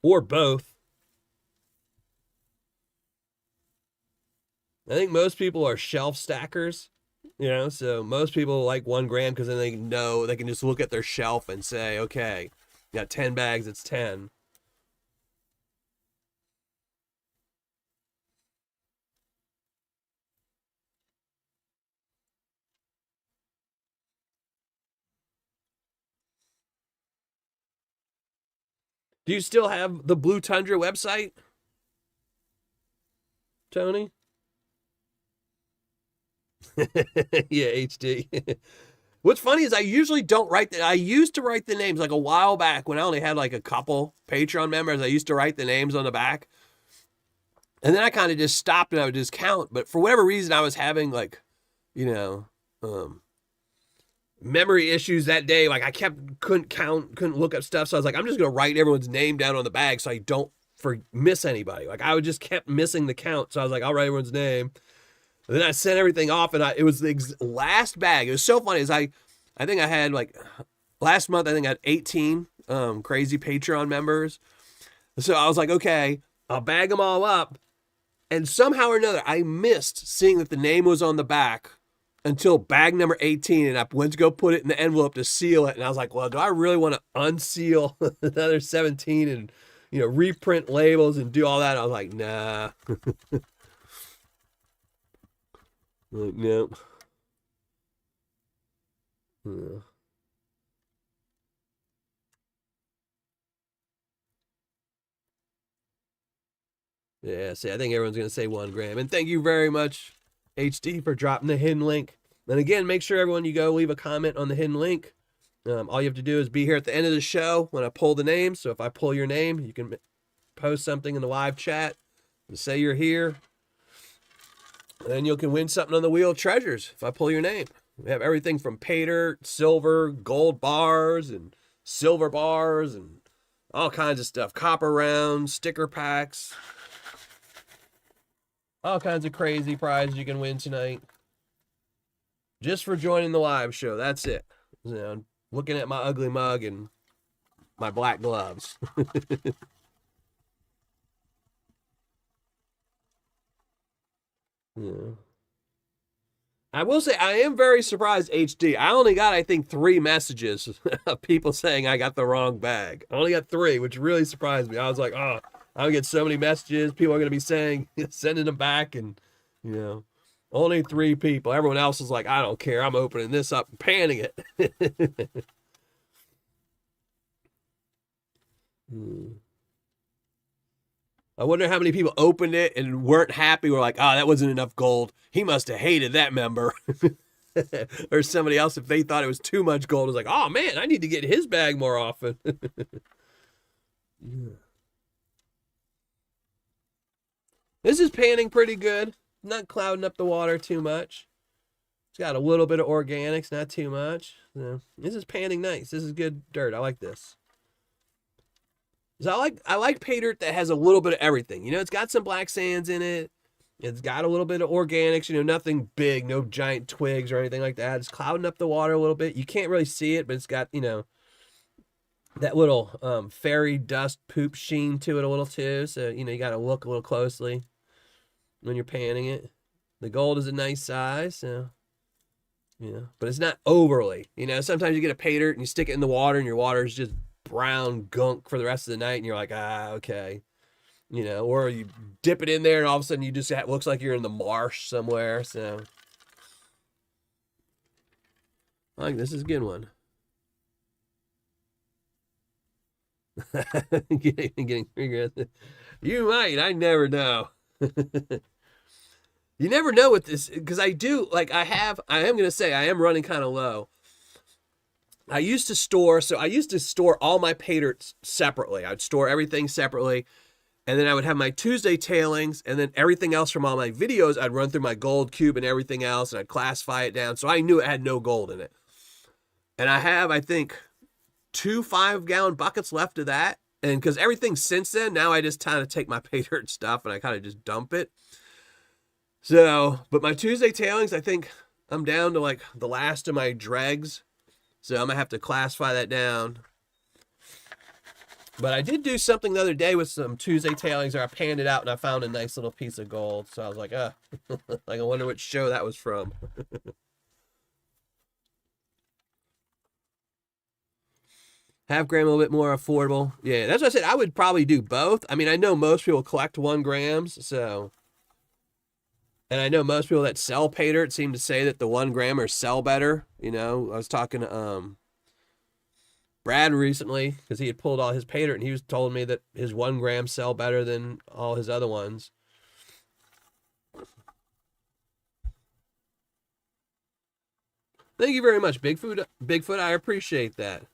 Or both. I think most people are shelf stackers, so most people like 1 gram because then they know they can just look at their shelf and say, okay, got 10 bags, it's 10. Do you still have the Blue Tundra website, Tony? Yeah, HD. What's funny is I usually don't write I used to write the names like a while back when I only had like a couple Patreon members. I used to write the names on the back. And then I kind of just stopped and I would just count. But for whatever reason, I was having like, memory issues that day. Like I couldn't count, couldn't look up stuff. So I was like, I'm just going to write everyone's name down on the bag so I don't miss anybody. Like I would just kept missing the count. So I was like, I'll write everyone's name. And then I sent everything off and it was the last bag. It was so funny. I think I had like last month, I think I had 18 crazy Patreon members. So I was like, okay, I'll bag them all up. And somehow or another, I missed seeing that the name was on the back until bag number 18. And I went to go put it in the envelope to seal it. And I was like, well, do I really want to unseal another 17 and, reprint labels and do all that? I was like, nah. Like, no. Yeah, see, I think everyone's going to say 1 gram. And thank you very much, HD, for dropping the hidden link. And again, make sure everyone you go leave a comment on the hidden link. All you have to do is be here at the end of the show when I pull the name. So if I pull your name, you can post something in the live chat and say you're here. And then you can win something on the Wheel of Treasures if I pull your name. We have everything from Paydirt, silver, gold bars, and silver bars, and all kinds of stuff. Copper rounds, sticker packs. All kinds of crazy prizes you can win tonight. Just for joining the live show. That's it. Looking at my ugly mug and my black gloves. Yeah. I will say I am very surprised, HD. I only got, I think, 3 messages of people saying I got the wrong bag. I only got 3, which really surprised me. I was like, oh, I get so many messages. People are going to be saying, sending them back. And, only 3 people. Everyone else is like, I don't care. I'm opening this up and panning it. I wonder how many people opened it and weren't happy. Were like, oh, that wasn't enough gold. He must have hated that member. Or somebody else, if they thought it was too much gold, was like, oh, man, I need to get his bag more often. Yeah. This is panning pretty good. Not clouding up the water too much. It's got a little bit of organics, not too much. So, this is panning nice. This is good dirt. I like this. So I like Paydirt that has a little bit of everything. It's got some black sands in it. It's got a little bit of organics, nothing big, no giant twigs or anything like that. It's clouding up the water a little bit. You can't really see it, but it's got, that little fairy dust poop sheen to it a little too. So, you got to look a little closely when you're panning it. The gold is a nice size, so, but it's not overly. Sometimes you get a Paydirt and you stick it in the water and your water is just brown gunk for the rest of the night and you're like, okay. Or you dip it in there and all of a sudden you just it looks like you're in the marsh somewhere. So I think this is a good one. Getting you might, I never know. You never know with this, because I am gonna say I am running kind of low. I used to store all my Paydirts separately. I'd store everything separately. And then I would have my Tuesday tailings, and then everything else from all my videos, I'd run through my gold cube and everything else, and I'd classify it down. So I knew it had no gold in it. And I have, I think, 2 5-gallon buckets left of that. And because everything since then, now I just kind of take my Paydirt stuff and I kind of just dump it. So, but my Tuesday tailings, I think I'm down to like the last of my dregs. So I'm going to have to classify that down. But I did do something the other day with some Tuesday tailings where I panned it out and I found a nice little piece of gold. So I was like, like I wonder which show that was from. Half gram a little bit more affordable. Yeah, that's what I said. I would probably do both. I mean, I know most people collect 1 grams, so. And I know most people that sell Paydirt seem to say that the 1 grammers sell better. I was talking to Brad recently, because he had pulled all his Paydirt, and he was told me that his 1 gram sell better than all his other ones. Thank you very much, Bigfoot. Bigfoot, I appreciate that.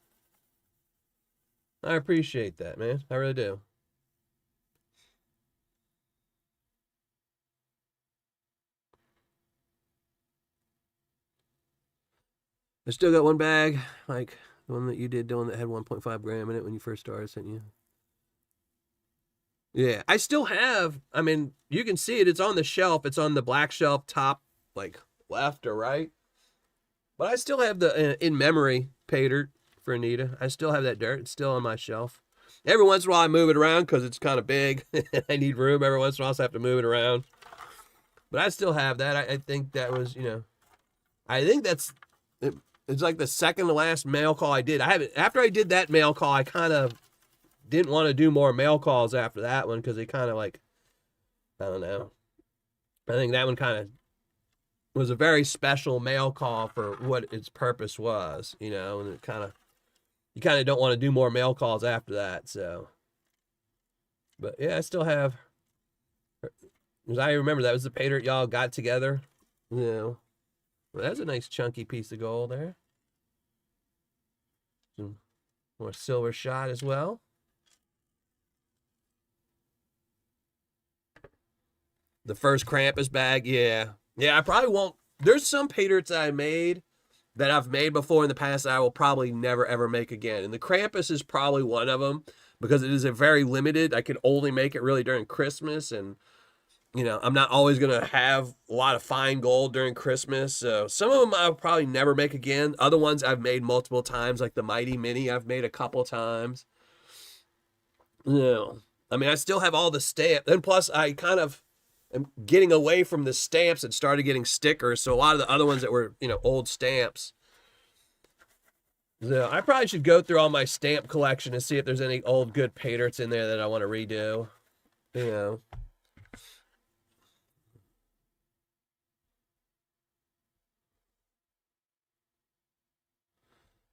I appreciate that, man. I really do. I still got one bag, like the one that you did, Dylan, that had 1.5 gram in it when you first started, sent you. Yeah, I still have. I mean, you can see it. It's on the shelf. It's on the black shelf, top, like left or right. But I still have the in memory Paydirt for Anita. I still have that dirt. It's still on my shelf. Every once in a while, I move it around because it's kind of big. I need room. Every once in a while, so I have to move it around. But I still have that. I think that was, I think that's, it's like the second to last mail call I did. After I did that mail call, I kind of didn't want to do more mail calls after that one because they kind of like, I don't know. I think that one kind of was a very special mail call for what its purpose was, and it kind of, you kind of don't want to do more mail calls after that. So, but yeah, I still have, because I remember that was the Paydirt y'all got together. Well, that's a nice chunky piece of gold there. Some more silver shot as well. The first Krampus bag, yeah. Yeah, I probably won't. There's some Paydirts that I made that I've made before in the past that I will probably never, ever make again. And the Krampus is probably one of them because it is a very limited. I can only make it really during Christmas. And, I'm not always going to have a lot of fine gold during Christmas. So some of them I'll probably never make again. Other ones I've made multiple times, like the Mighty Mini I've made a couple times. I mean, I still have all the stamp. And plus, I kind of am getting away from the stamps and started getting stickers. So a lot of the other ones that were, old stamps. So I probably should go through all my stamp collection and see if there's any old good Paydirts in there that I want to redo.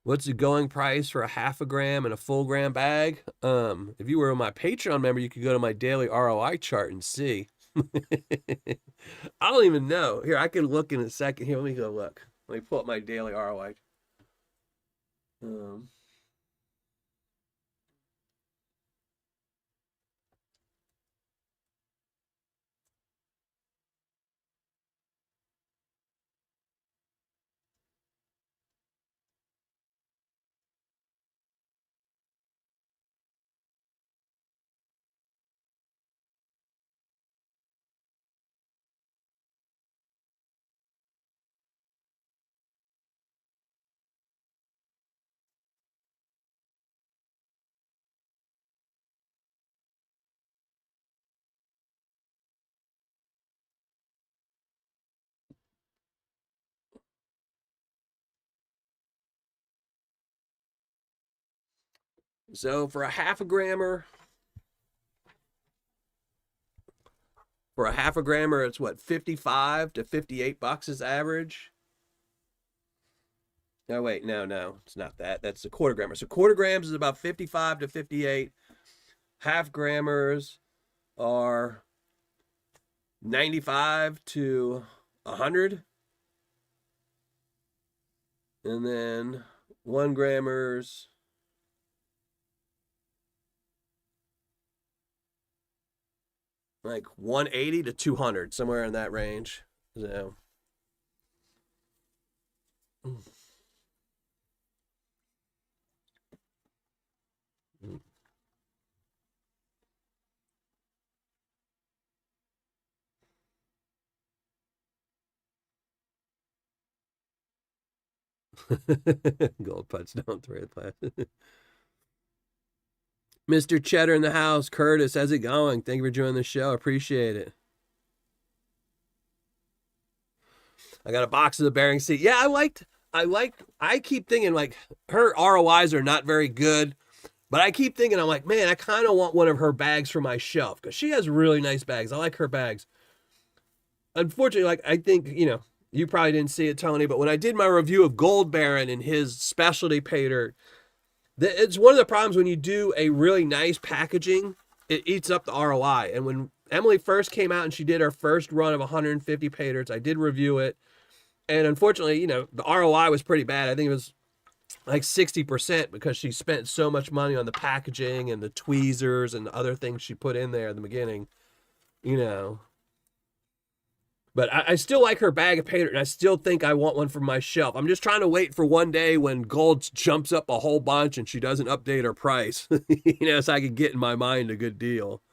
What's the going price for a half a gram and a full gram bag? If you were my Patreon member, you could go to my daily ROI chart and see. I don't even know. Here, I can look in a second. Here, let me go look. Let me pull up my daily ROI. So for a half a grammer, it's what, 55 to 58 bucks is average. No, wait, no, it's not that. That's the quarter grammer. So quarter grams is about 55 to 58. Half grammers are 95 to 100. And then 1 grammers, like 180 to 200, somewhere in that range. So. Gold putts don't throw it. Mr. Cheddar in the house. Curtis, how's it going? Thank you for joining the show. Appreciate it. I got a box of the Bering Sea. Yeah, I keep thinking like her ROIs are not very good, but I keep thinking, I'm like, man, I kind of want one of her bags for my shelf because she has really nice bags. I like her bags. Unfortunately, like I think, you probably didn't see it, Tony, but when I did my review of Gold Baron and his specialty Paydirt, It's one of the problems when you do a really nice packaging, it eats up the ROI. And when Emily first came out and she did her first run of 150 Paydirts, I did review it. And unfortunately, the ROI was pretty bad. I think it was like 60% because she spent so much money on the packaging and the tweezers and the other things she put in there in the beginning, you know. But I still like her bag of Paydirt, and I still think I want one for my shelf. I'm just trying to wait for one day when gold jumps up a whole bunch and she doesn't update her price, so I can get in my mind a good deal.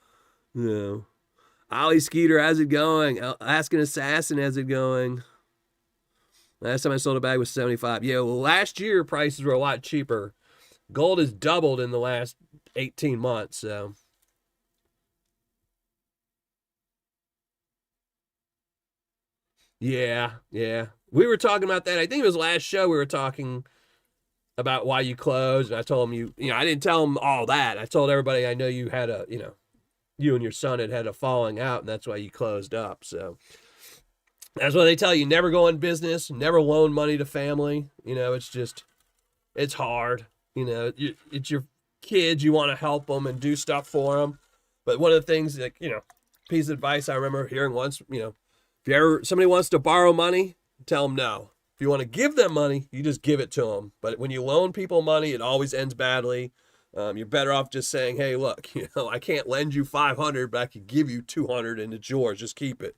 Ollie Skeeter, how's it going? Asking Assassin, how's it going? Last time I sold a bag was 75. Yeah, well, last year prices were a lot cheaper. Gold has doubled in the last 18 months, so. Yeah. We were talking about that. I think it was last show we were talking about why you closed, and I told him I didn't tell him all that. I told everybody I know you had you and your son had a falling out, and that's why you closed up. So that's why they tell you never go in business, never loan money to family. It's hard. It's your kids. You want to help them and do stuff for them. But one of the things that, piece of advice I remember hearing once, if somebody wants to borrow money, tell them no. If you want to give them money, you just give it to them. But when you loan people money, it always ends badly. You're better off just saying, hey, look, I can't lend you 500, but I could give you 200 and it's yours. Just keep it,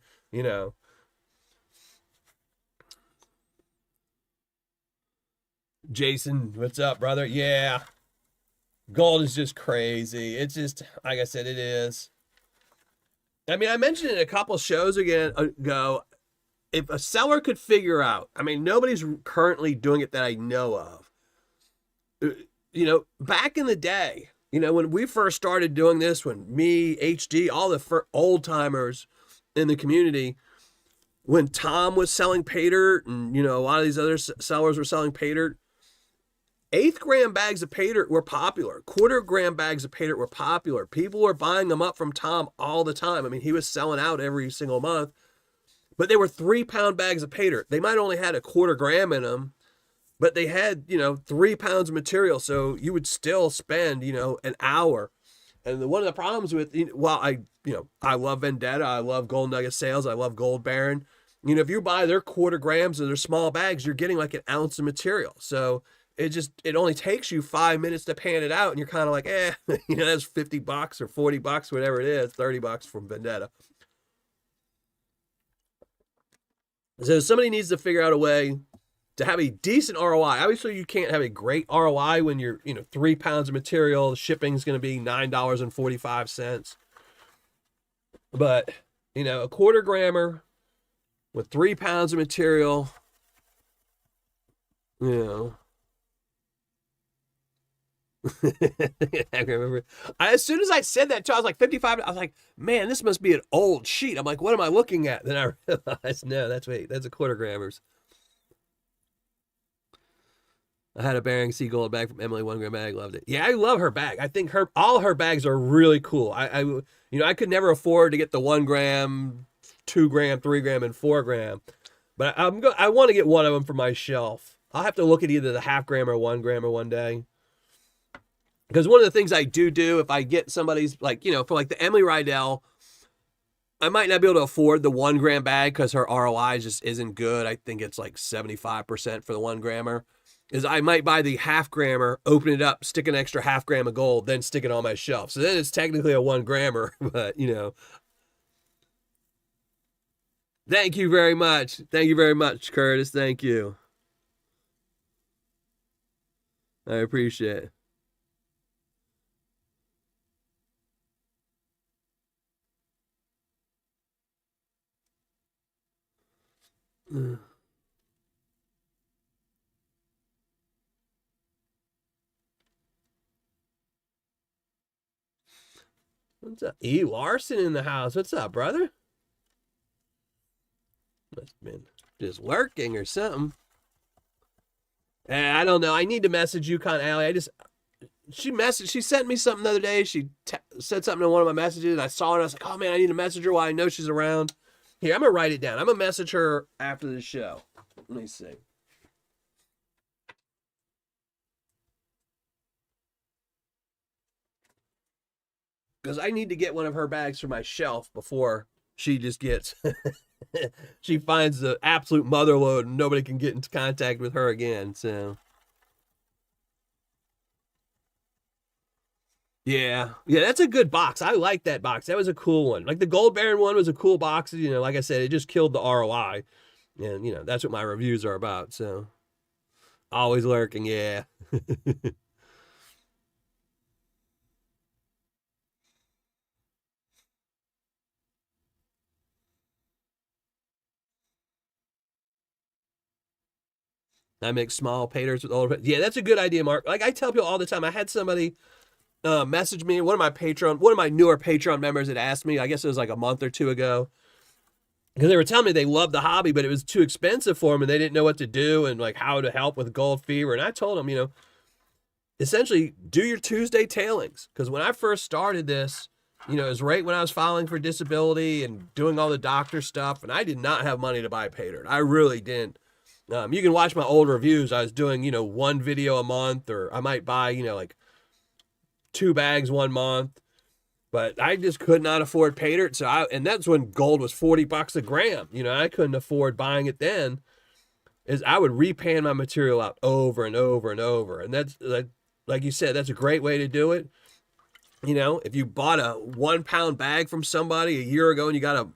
Jason, what's up, brother? Yeah. Gold is just crazy. It's just, like I said, it is. I mean, I mentioned it a couple shows ago. If a seller could figure out, nobody's currently doing it that I know of. Back in the day, when we first started doing this, when me, HD, all the old timers in the community, when Tom was selling Paydirt and, a lot of these other sellers were selling Paydirt, 1/8 gram bags of Paydirt were popular. 1/4 gram bags of Paydirt were popular. People were buying them up from Tom all the time. He was selling out every single month. But they were 3-pound bags of Paydirt. They might only had 1/4 gram in them, but they had, 3 pounds of material. So you would still spend, an hour. And one of the problems with, I love Vendetta. I love Gold Nugget Sales. I love Gold Baron. If you buy their 1/4 grams or their small bags, you're getting like an ounce of material. So it only takes you 5 minutes to pan it out. And you're kind of like, that's $50 or $40, whatever it is, $30 from Vendetta. So somebody needs to figure out a way to have a decent ROI. Obviously, you can't have a great ROI when you're, 3 pounds of material. The shipping is going to be $9.45. But, a 1/4 grammer with 3 pounds of material, I remember. As soon as I said that, I was like 55. I was like, man, this must be an old sheet. I'm like, what am I looking at? Then I realized, no, that's a 1/4 grammers. I had a Bering Sea Gold bag from Emily, 1 gram bag. Loved it. Yeah, I love her bag. I think all her bags are really cool. I could never afford to get the 1 gram, 2 gram, 3 gram, and 4 gram. But I want to get one of them for my shelf. I'll have to look at either the 1/2 gram or 1 gram one day. Because one of the things I do if I get somebody's, for like the Emily Rydell, I might not be able to afford the 1 gram bag because her ROI just isn't good. I think it's like 75% for the 1 grammer. Is I might buy the 1/2 grammer, open it up, stick an extra 1/2 gram of gold, then stick it on my shelf. So then it's technically a 1 grammer, but Thank you very much. Thank you very much, Curtis. Thank you. I appreciate it. What's up? E. Larson in the house. What's up, brother? Must have been just lurking or something. I don't know. I need to message you, Allie. She sent me something the other day. She said something in one of my messages, and I saw it, and I was like, oh, man, I need to message her while I know she's around. Here, I'm going to write it down. I'm going to message her after the show. Let me see. because I need to get one of her bags for my shelf before she just gets, she finds the absolute mother lode and nobody can get into contact with her again. So, yeah. Yeah, that's a good box. I like that box. That was a cool one. Like the Gold Baron one was a cool box. You know, like I said, it just killed the ROI. And, you know, that's what my reviews are about. So, always lurking. Yeah. I make small Paydirts with older. Yeah, that's a good idea, Mark. Like I tell people all the time. I had somebody message me. One of my newer Patreon members had asked me. I guess it was like a month or two ago, because they were telling me they loved the hobby, but it was too expensive for them, and they didn't know what to do and like how to help with gold fever. And I told them, you know, essentially do your Tuesday tailings, because when I first started this, you know, it was right when I was filing for disability and doing all the doctor stuff, and I did not have money to buy Paydirt. I really didn't. You can watch my old reviews. I was doing, you know, one video a month, or I might buy, you know, like 2 bags one month, but I just could not afford Paydirt. So and that's when gold was $40 a gram. You know, I couldn't afford buying it then. Is I would repan my material out over and over and over. And that's like you said, that's a great way to do it. You know, if you bought a 1 pound bag from somebody a year ago and you got a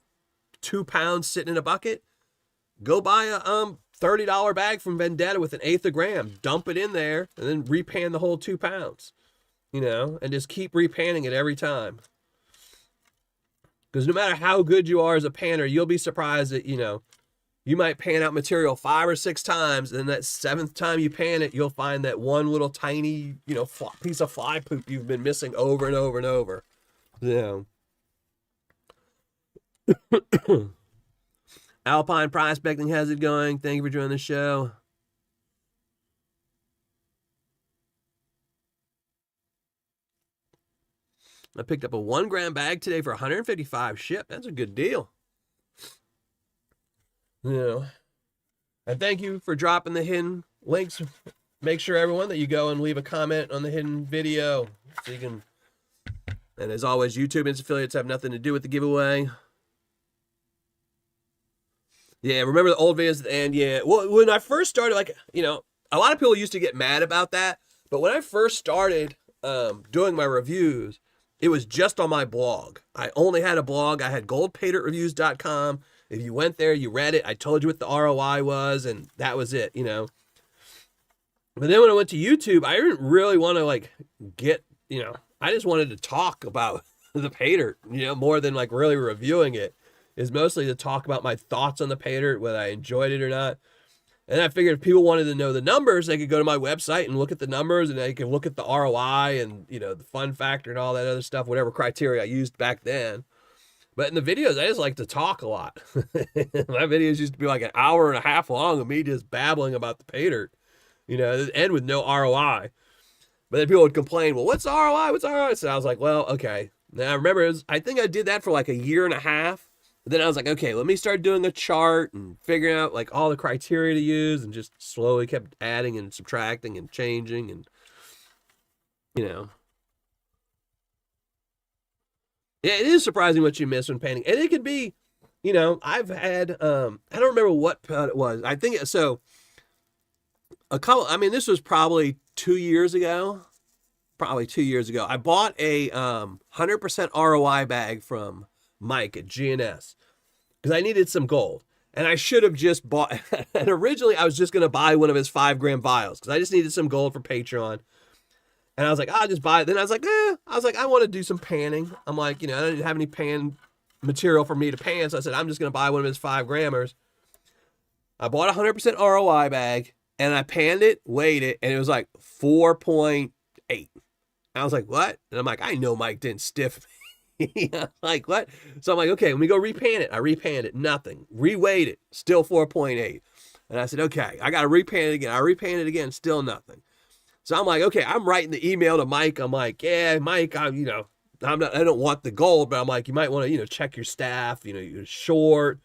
2 pounds sitting in a bucket, go buy a $30 bag from Vendetta with 1/8 a gram, dump it in there, and then repan the whole 2 pounds, you know, and just keep repanning it every time. Because no matter how good you are as a panner, you'll be surprised that, you know, you might pan out material 5 or 6 times, and that 7th time you pan it, you'll find that one little tiny, you know, piece of fly poop you've been missing over and over and over. You know. Alpine Prospecting, how's it going? Thank you for joining the show. I picked up a 1 gram bag today for 155 ship. That's a good deal. You know, and thank you for dropping the hidden links. Make sure, everyone, that you go and leave a comment on the hidden video so you can. And as always, YouTube and its affiliates have nothing to do with the giveaway. Yeah, remember the old videos at the end? Yeah. Well, when I first started, like, you know, a lot of people used to get mad about that. But when I first started doing my reviews, it was just on my blog. I only had a blog. I had goldpaydrtreviews.com. If you went there, you read it. I told you what the ROI was, and that was it, you know. But then when I went to YouTube, I didn't really want to, like, get, you know, I just wanted to talk about the Paydirt, you know, more than, like, really reviewing it. Is mostly to talk about my thoughts on the Paydirt, whether I enjoyed it or not. And I figured if people wanted to know the numbers, they could go to my website and look at the numbers, and they could look at the ROI and, you know, the fun factor and all that other stuff, whatever criteria I used back then. But in the videos, I just like to talk a lot. My videos used to be like an hour and a half long of me just babbling about the Paydirt, you know, and with no ROI. But then people would complain, well, what's the ROI? What's the ROI? So I was like, well, okay. Now I remember, I think I did that for like a year and a half. Then I was like, okay, let me start doing a chart and figuring out like all the criteria to use, and just slowly kept adding and subtracting and changing, and, you know. Yeah, it is surprising what you miss when painting. And it could be, you know, I've had, I don't remember what it was. I think so I mean, this was probably 2 years ago. Probably 2 years ago. I bought a 100% ROI bag from Mike at GNS because I needed some gold, and I should have just bought. And originally I was just going to buy one of his 5 gram vials because I just needed some gold for Patreon. And I was like, I'll just buy it. Then I was like, I want to do some panning. I'm like, you know, I didn't have any pan material for me to pan, so I said I'm just going to buy one of his 5 grammers. I bought a 100% ROI bag, and I panned it, weighed it, and it was like 4.8. I was like, what? And I'm like, I know Mike didn't stiff me. Like, what? So I'm like, okay, let me go repan it. I repanned it, nothing. Reweighed it, still 4.8. And I said, okay, I got to repan it again. I repan it again, still nothing. So I'm like, okay, I'm writing the email to Mike. I'm like, yeah, Mike, I don't want the gold, but I'm like, you might want to, you know, check your staff. You know, you're short.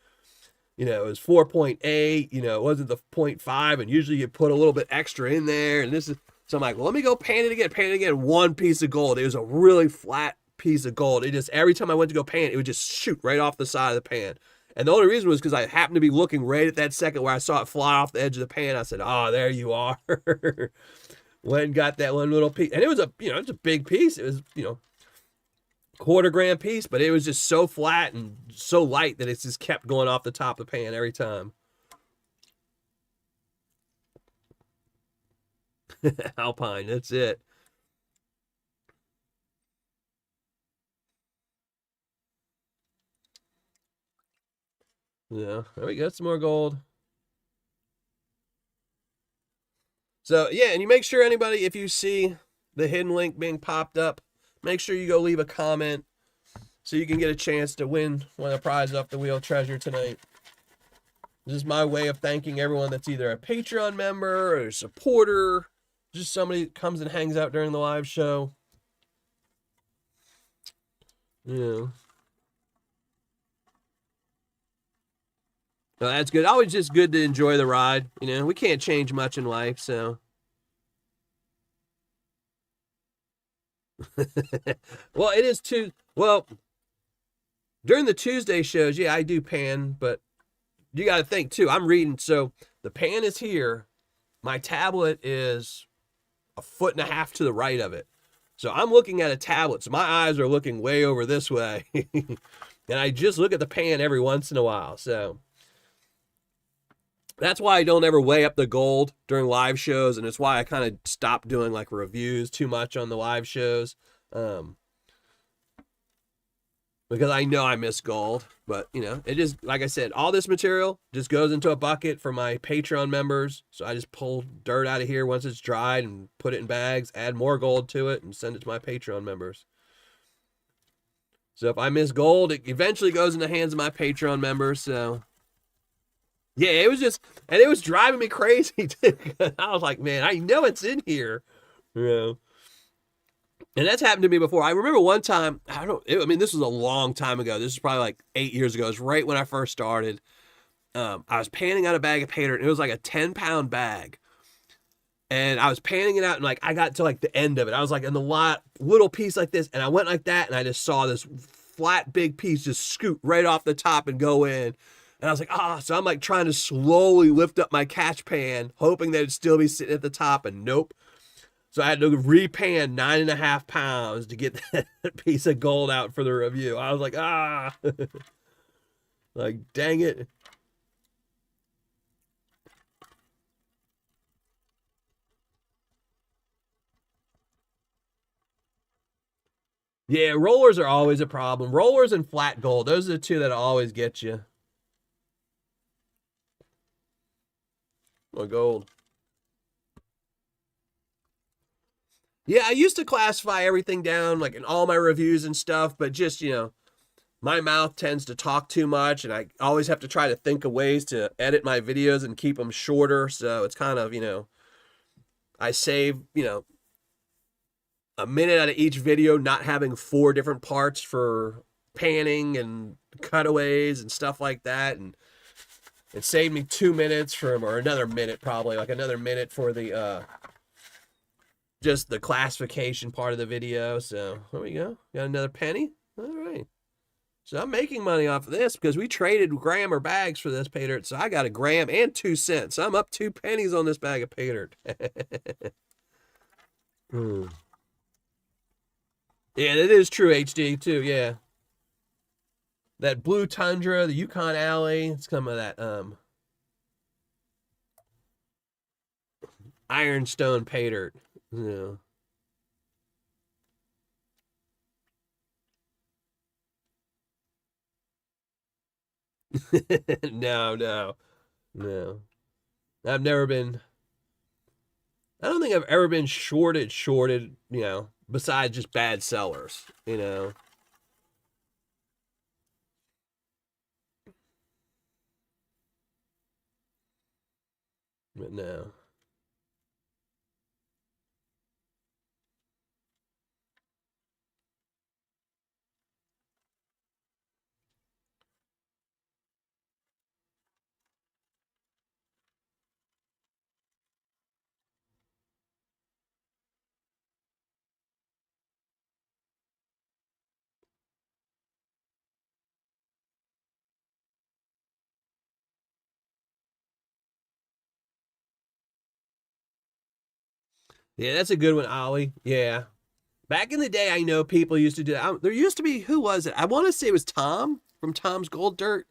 You know, it was 4.8. You know, it wasn't the 0.5, and usually you put a little bit extra in there. And this is, so I'm like, well, let me go pan it again. 1 piece of gold. It was a really flat piece of gold. It just, every time I went to go pan, it would just shoot right off the side of the pan. And the only reason was because I happened to be looking right at that second where I saw it fly off the edge of the pan. I said, "Oh, there you are." Went and got that one little piece, and it was it's a big piece. It was, quarter-gram piece, but it was just so flat and so light that it just kept going off the top of the pan every time. Alpine, that's it. Yeah, there we go. Some more gold. So yeah, and you make sure anybody, if you see the hidden link being popped up, make sure you go leave a comment so you can get a chance to win one of the prizes off the Wheel of Treasure tonight. This is my way of thanking everyone that's either a Patreon member or a supporter, just somebody that comes and hangs out during the live show. Yeah. Well, that's good. Always just good to enjoy the ride. We can't change much in life, so. Well, it is too. Well, during the Tuesday shows, yeah, I do pan, but you got to think too. I'm reading, so the pan is here. My tablet is a foot and a half to the right of it. So I'm looking at a tablet. So my eyes are looking way over this way. And I just look at the pan every once in a while. So that's why I don't ever weigh up the gold during live shows. And it's why I kind of stopped doing like reviews too much on the live shows. Because I know I miss gold. But, it just, like I said, all this material just goes into a bucket for my Patreon members. So I just pull dirt out of here once it's dried and put it in bags, add more gold to it, and send it to my Patreon members. So if I miss gold, it eventually goes in the hands of my Patreon members. So, yeah, it was just, and it was driving me crazy, too. I was like, man, I know it's in here. And that's happened to me before. I remember one time, this was a long time ago. This was probably like 8 years ago. It was right when I first started. I was panning out a bag of Paydirt, and it was like a 10-pound bag. And I was panning it out, and like I got to like the end of it. I was like in the little piece like this, and I went like that, and I just saw this flat big piece just scoot right off the top and go in. And I was like, so I'm like trying to slowly lift up my catch pan, hoping that it'd still be sitting at the top, and nope. So I had to repan 9.5 pounds to get that piece of gold out for the review. I was like, like, dang it. Yeah, rollers are always a problem. Rollers and flat gold, those are the two that always get you. Or gold. Yeah, I used to classify everything down, like in all my reviews and stuff, but just, my mouth tends to talk too much, and I always have to try to think of ways to edit my videos and keep them shorter. So it's kind of, I save, a minute out of each video, not having 4 different parts for panning and cutaways and stuff like that. And it saved me 2 minutes or another minute, probably like another minute for the, just the classification part of the video. So there we go. Got another penny. All right. So I'm making money off of this because we traded gram or bags for this Paydirt. So I got a gram and 2 cents. So I'm up 2 pennies on this bag of Paydirt. Yeah, it is true HD too. Yeah. That blue tundra, the Yukon Alley. It's some of that ironstone Paydirt. Yeah. No. I've never been. I don't think I've ever been shorted, besides just bad sellers. But no. Yeah, that's a good one, Ollie. Yeah. Back in the day, I know people used to do that. There used to be, who was it? I want to say it was Tom from Tom's Gold Dirt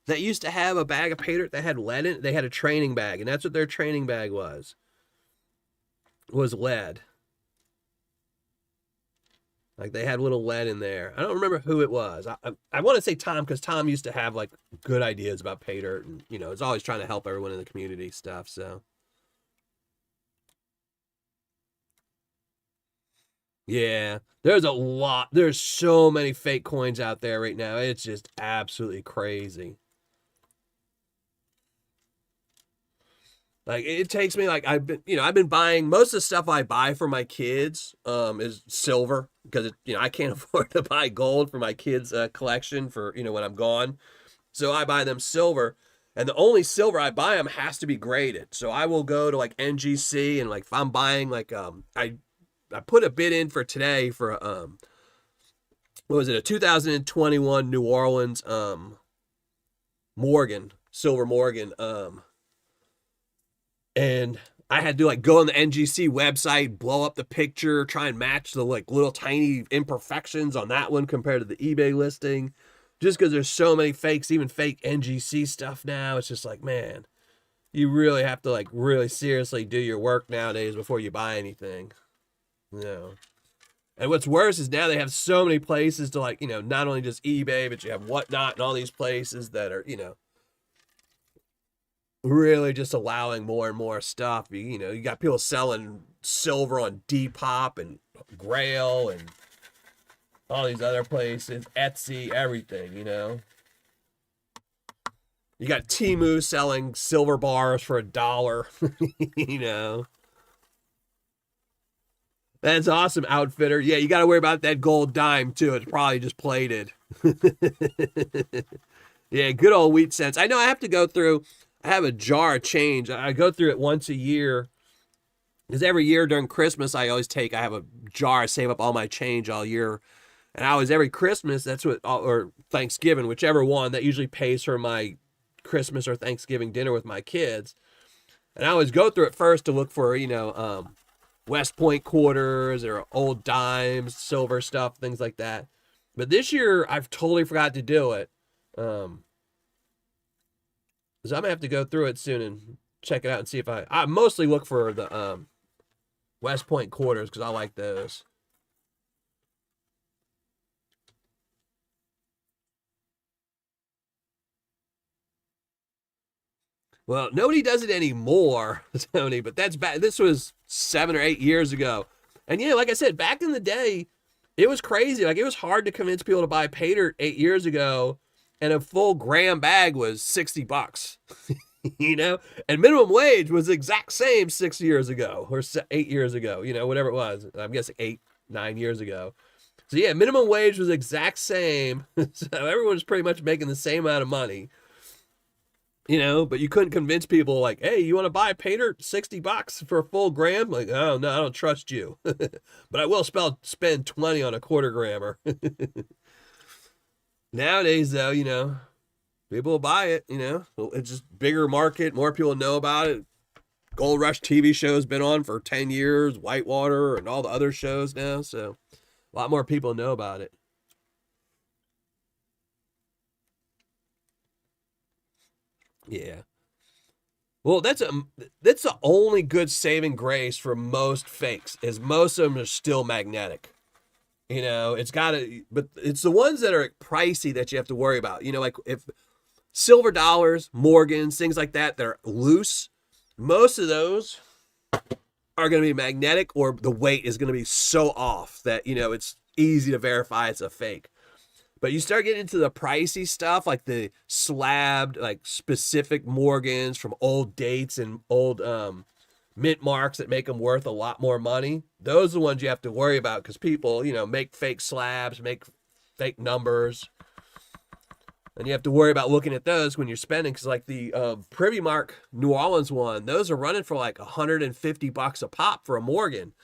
that used to have a bag of Paydirt that had lead in it. They had a training bag, and that's what their training bag was lead. Like they had little lead in there. I don't remember who it was. I want to say Tom because Tom used to have like good ideas about Paydirt, and is always trying to help everyone in the community stuff. So yeah, there's a lot. There's so many fake coins out there right now. It's just absolutely crazy. Like it takes me like I've been buying most of the stuff I buy for my kids is silver because I can't afford to buy gold for my kids collection for when I'm gone. So I buy them silver, and the only silver I buy them has to be graded. So I will go to like NGC and like if I'm buying like I put a bid in for today for what was it, a 2021 New Orleans Morgan, silver Morgan and I had to like go on the NGC website, blow up the picture, try and match the like little tiny imperfections on that one compared to the eBay listing. Just because there's so many fakes, even fake NGC stuff now, it's just like, man, you really have to like really seriously do your work nowadays before you buy anything. And what's worse is now they have so many places to like, not only just eBay, but you have Whatnot and all these places that are, really just allowing more and more stuff. You got people selling silver on Depop and Grail and all these other places, Etsy, everything, You got Temu selling silver bars for $1, That's awesome, Outfitter. Yeah, you got to worry about that gold dime, too. It's probably just plated. Yeah, good old wheat cents. I know I have to go through... I have a jar of change. I go through it once a year. Because every year during Christmas, I have a jar, I save up all my change all year. And every Christmas, or Thanksgiving, whichever one, that usually pays for my Christmas or Thanksgiving dinner with my kids. And I always go through it first to look for, West Point quarters or old dimes, silver stuff, things like that. But this year, I've totally forgot to do it. So I'm going to have to go through it soon and check it out and see if I mostly look for the West Point quarters because I like those. Well, nobody does it anymore, Tony, but that's back. This was 7 or 8 years ago. And like I said, back in the day, it was crazy. Like it was hard to convince people to buy Paydirt 8 years ago, and a full gram bag was $60. And minimum wage was the exact same 6 years ago or 8 years ago, whatever it was. I'm guessing 8, 9 years ago. So yeah, minimum wage was exact same. So everyone's pretty much making the same amount of money. But you couldn't convince people like, hey, you want to buy Paydirt $60 for a full gram? Like, oh no, I don't trust you. But I will spend 20 on a quarter grammer. Nowadays though, people will buy it, It's just bigger market, more people know about it. Gold Rush TV show's been on for 10 years, Whitewater and all the other shows now, so a lot more people know about it. Yeah. Well, that's the only good saving grace for most fakes is most of them are still magnetic. It's got to, but it's the ones that are pricey that you have to worry about. Like if silver dollars, Morgans, things like that are loose, most of those are going to be magnetic or the weight is going to be so off that, it's easy to verify it's a fake. But you start getting into the pricey stuff, like the slabbed, like specific Morgans from old dates and old mint marks that make them worth a lot more money. Those are the ones you have to worry about because people, make fake slabs, make fake numbers. And you have to worry about looking at those when you're spending because like the Privy Mark New Orleans one, those are running for like $150 a pop for a Morgan,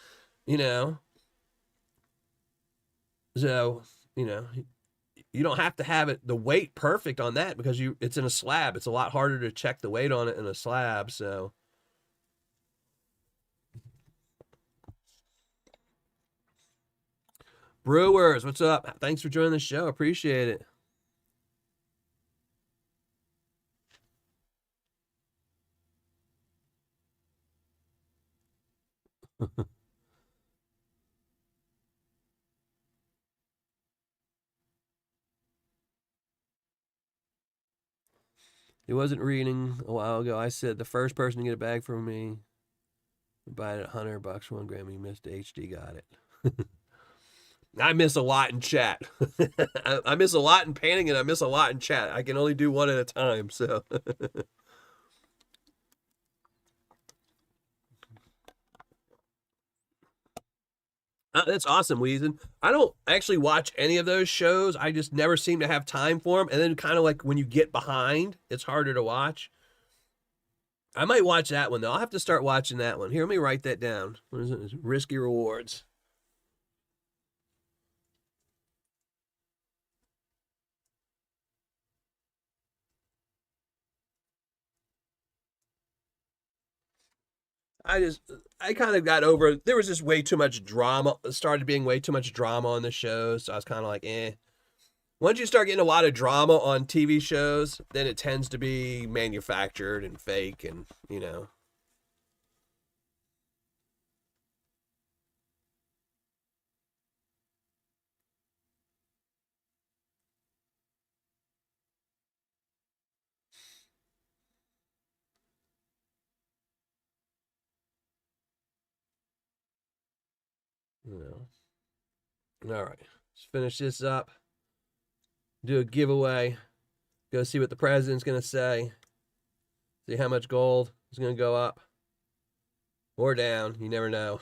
So, you don't have to have it the weight perfect on that because it's in a slab. It's a lot harder to check the weight on it in a slab. So Brewers, what's up? Thanks for joining the show. Appreciate it. He wasn't reading a while ago. I said the first person to get a bag from me, buy it at $100 for 1 gram. He missed HD. Got it. I miss a lot in chat. I miss a lot in painting, and I miss a lot in chat. I can only do one at a time, so. That's awesome, Weezen. I don't actually watch any of those shows. I just never seem to have time for them. And then kind of like when you get behind, it's harder to watch. I might watch that one, though. I'll have to start watching that one. Here, let me write that down. What is it? Risky Rewards. I kind of got over, there was just way too much drama, started being way too much drama on the show. So I was kind of like, eh. Once you start getting a lot of drama on TV shows, then it tends to be manufactured and fake and, you know. You know. All right. Let's finish this up. Do a giveaway. Go see what the president's going to say. See how much gold is going to go up or down. You never know.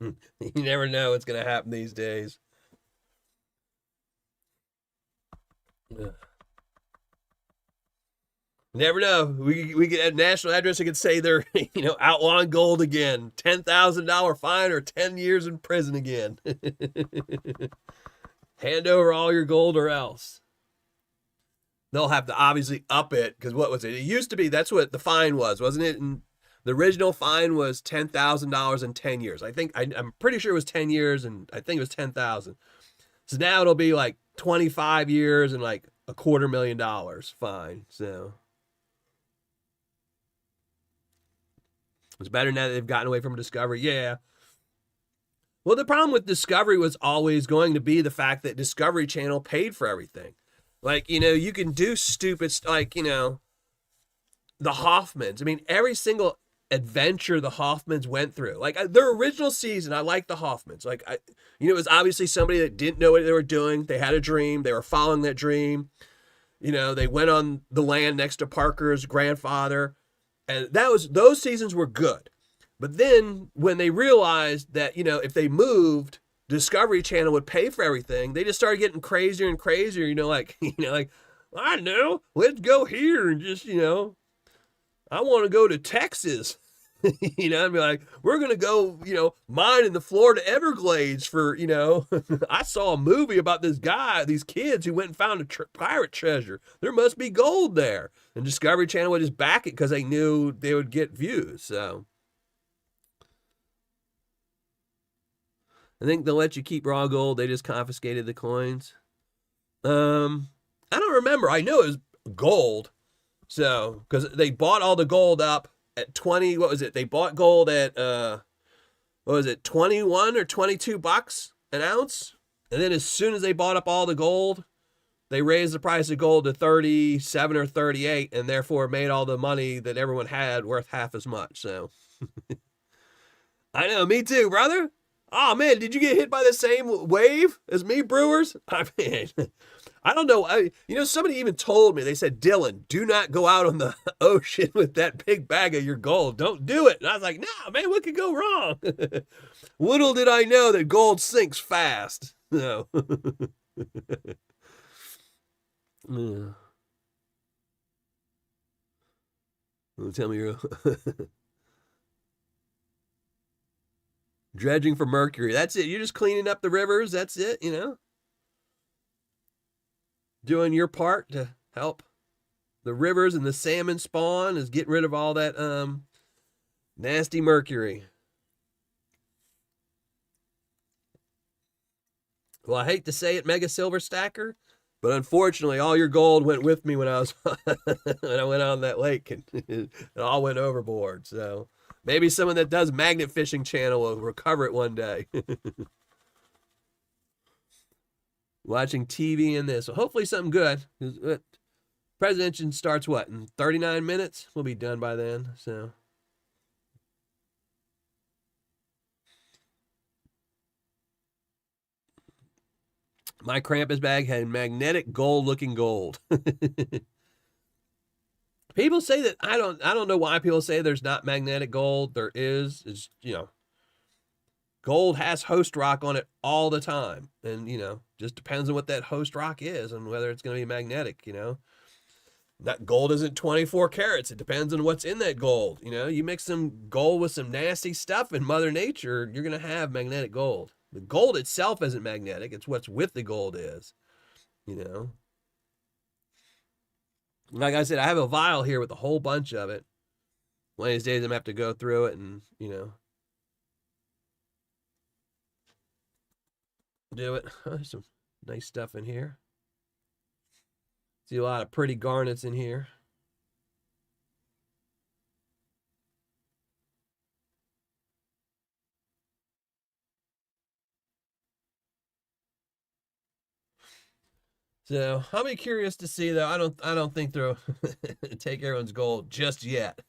You never know what's going to happen these days. Never know. We get a national address that could say they're, outlawing gold again. $10,000 fine or 10 years in prison again. Hand over all your gold or else. They'll have to obviously up it because what was it? It used to be, that's what the fine was, wasn't it? And the original fine was $10,000 in 10 years. I'm pretty sure it was 10 years and I think it was 10,000. So now it'll be like 25 years and like $250,000 fine. So it's better now that they've gotten away from Discovery. Yeah. Well, the problem with Discovery was always going to be the fact that Discovery Channel paid for everything. Like, you can do stupid, like, the Hoffmans. I mean, every single adventure the Hoffmans went through. Like, their original season, I liked the Hoffmans. Like, it was obviously somebody that didn't know what they were doing. They had a dream. They were following that dream. They went on the land next to Parker's grandfather. And those seasons were good. But then when they realized that, if they moved, Discovery Channel would pay for everything, they just started getting crazier and crazier, like, I know, let's go here and just, I want to go to Texas. And be like, we're going to go, mine in the Florida Everglades for, I saw a movie about these kids who went and found a pirate treasure. There must be gold there. And Discovery Channel would just back it because they knew they would get views. So I think they'll let you keep raw gold. They just confiscated the coins. I don't remember. I know it was gold. So, because they bought all the gold up at 20, what was it? They bought gold at, 21 or $22 an ounce? And then as soon as they bought up all the gold, they raised the price of gold to 37 or 38 and therefore made all the money that everyone had worth half as much. So, I know, me too, brother. Oh, man, did you get hit by the same wave as me, Brewers? I mean, I don't know. Somebody even told me, they said, Dylan, do not go out on the ocean with that big bag of your gold. Don't do it. And I was like, nah, man, what could go wrong? Little did I know that gold sinks fast. No. Yeah. Tell me you're dredging for mercury. That's it. You're just cleaning up the rivers. That's it, Doing your part to help the rivers and the salmon spawn is getting rid of all that nasty mercury. Well, I hate to say it, Mega Silver Stacker, but unfortunately, all your gold went with me when I was when I went on that lake, and it all went overboard. So maybe someone that does magnet fishing channel will recover it one day. Watching TV in this, so hopefully something good. Presentation starts what in 39 minutes? We'll be done by then. So. My Krampus bag had magnetic gold looking gold. People say that I don't know why people say there's not magnetic gold. There is. It's, gold has host rock on it all the time. And, just depends on what that host rock is and whether it's going to be magnetic. That gold isn't 24 carats. It depends on what's in that gold. You mix some gold with some nasty stuff in Mother Nature, you're going to have magnetic gold. The gold itself isn't magnetic. It's what's with the gold is. Like I said, I have a vial here with a whole bunch of it. One of these days I'm going to have to go through it and, do it. There's some nice stuff in here. See a lot of pretty garnets in here. So I'll be curious to see though. I don't think they'll take everyone's gold just yet.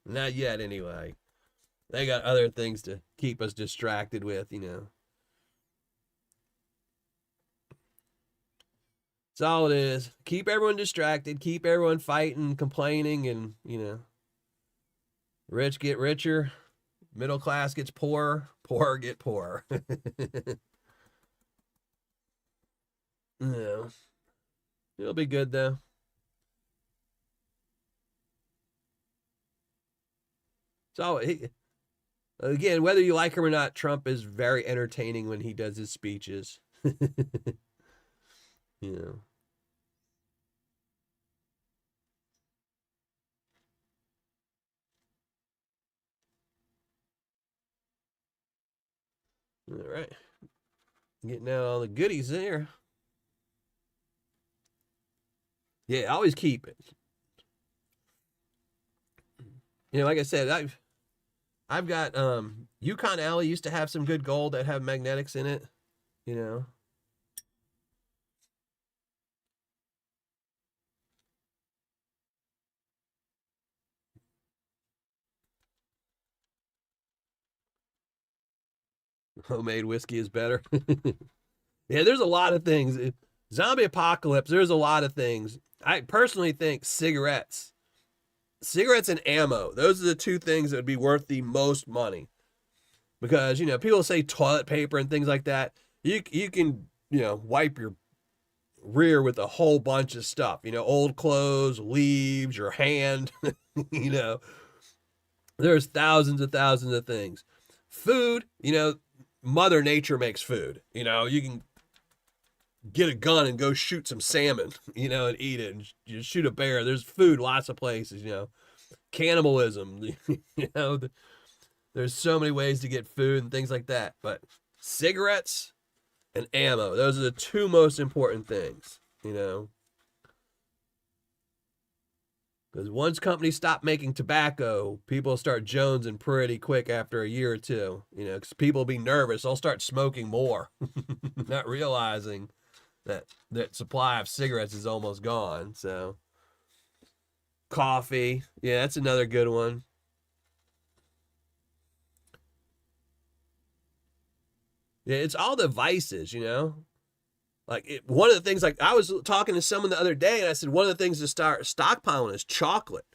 Not yet anyway. They got other things to keep us distracted with. That's all it is. Keep everyone distracted, keep everyone fighting, complaining, and rich get richer, middle class gets poorer, poor get poorer. No. It'll be good though. So again, whether you like him or not, Trump is very entertaining when he does his speeches. you know. All right. Getting out all the goodies there. Yeah, always keep it. Like I said, I've got Yukon Alley used to have some good gold that have magnetics in it, you know. Homemade whiskey is better. Yeah, there's a lot of things. Zombie apocalypse, there's a lot of things. I personally think cigarettes and ammo, those are the two things that would be worth the most money. Because, people say toilet paper and things like that. You can, wipe your rear with a whole bunch of stuff, old clothes, leaves, your hand, you know, there's thousands of things. Food, Mother Nature makes food. You can get a gun and go shoot some salmon, and eat it. And you shoot a bear. There's food lots of places, Cannibalism, there's so many ways to get food and things like that. But cigarettes and ammo, those are the two most important things, Because once companies stop making tobacco, people start jonesing pretty quick after a year or two. Because people will be nervous. They'll start smoking more, not realizing that supply of cigarettes is almost gone. So, coffee, yeah, that's another good one. Yeah, it's all the vices. One of the things, like I was talking to someone the other day, and I said one of the things to start stockpiling is chocolate.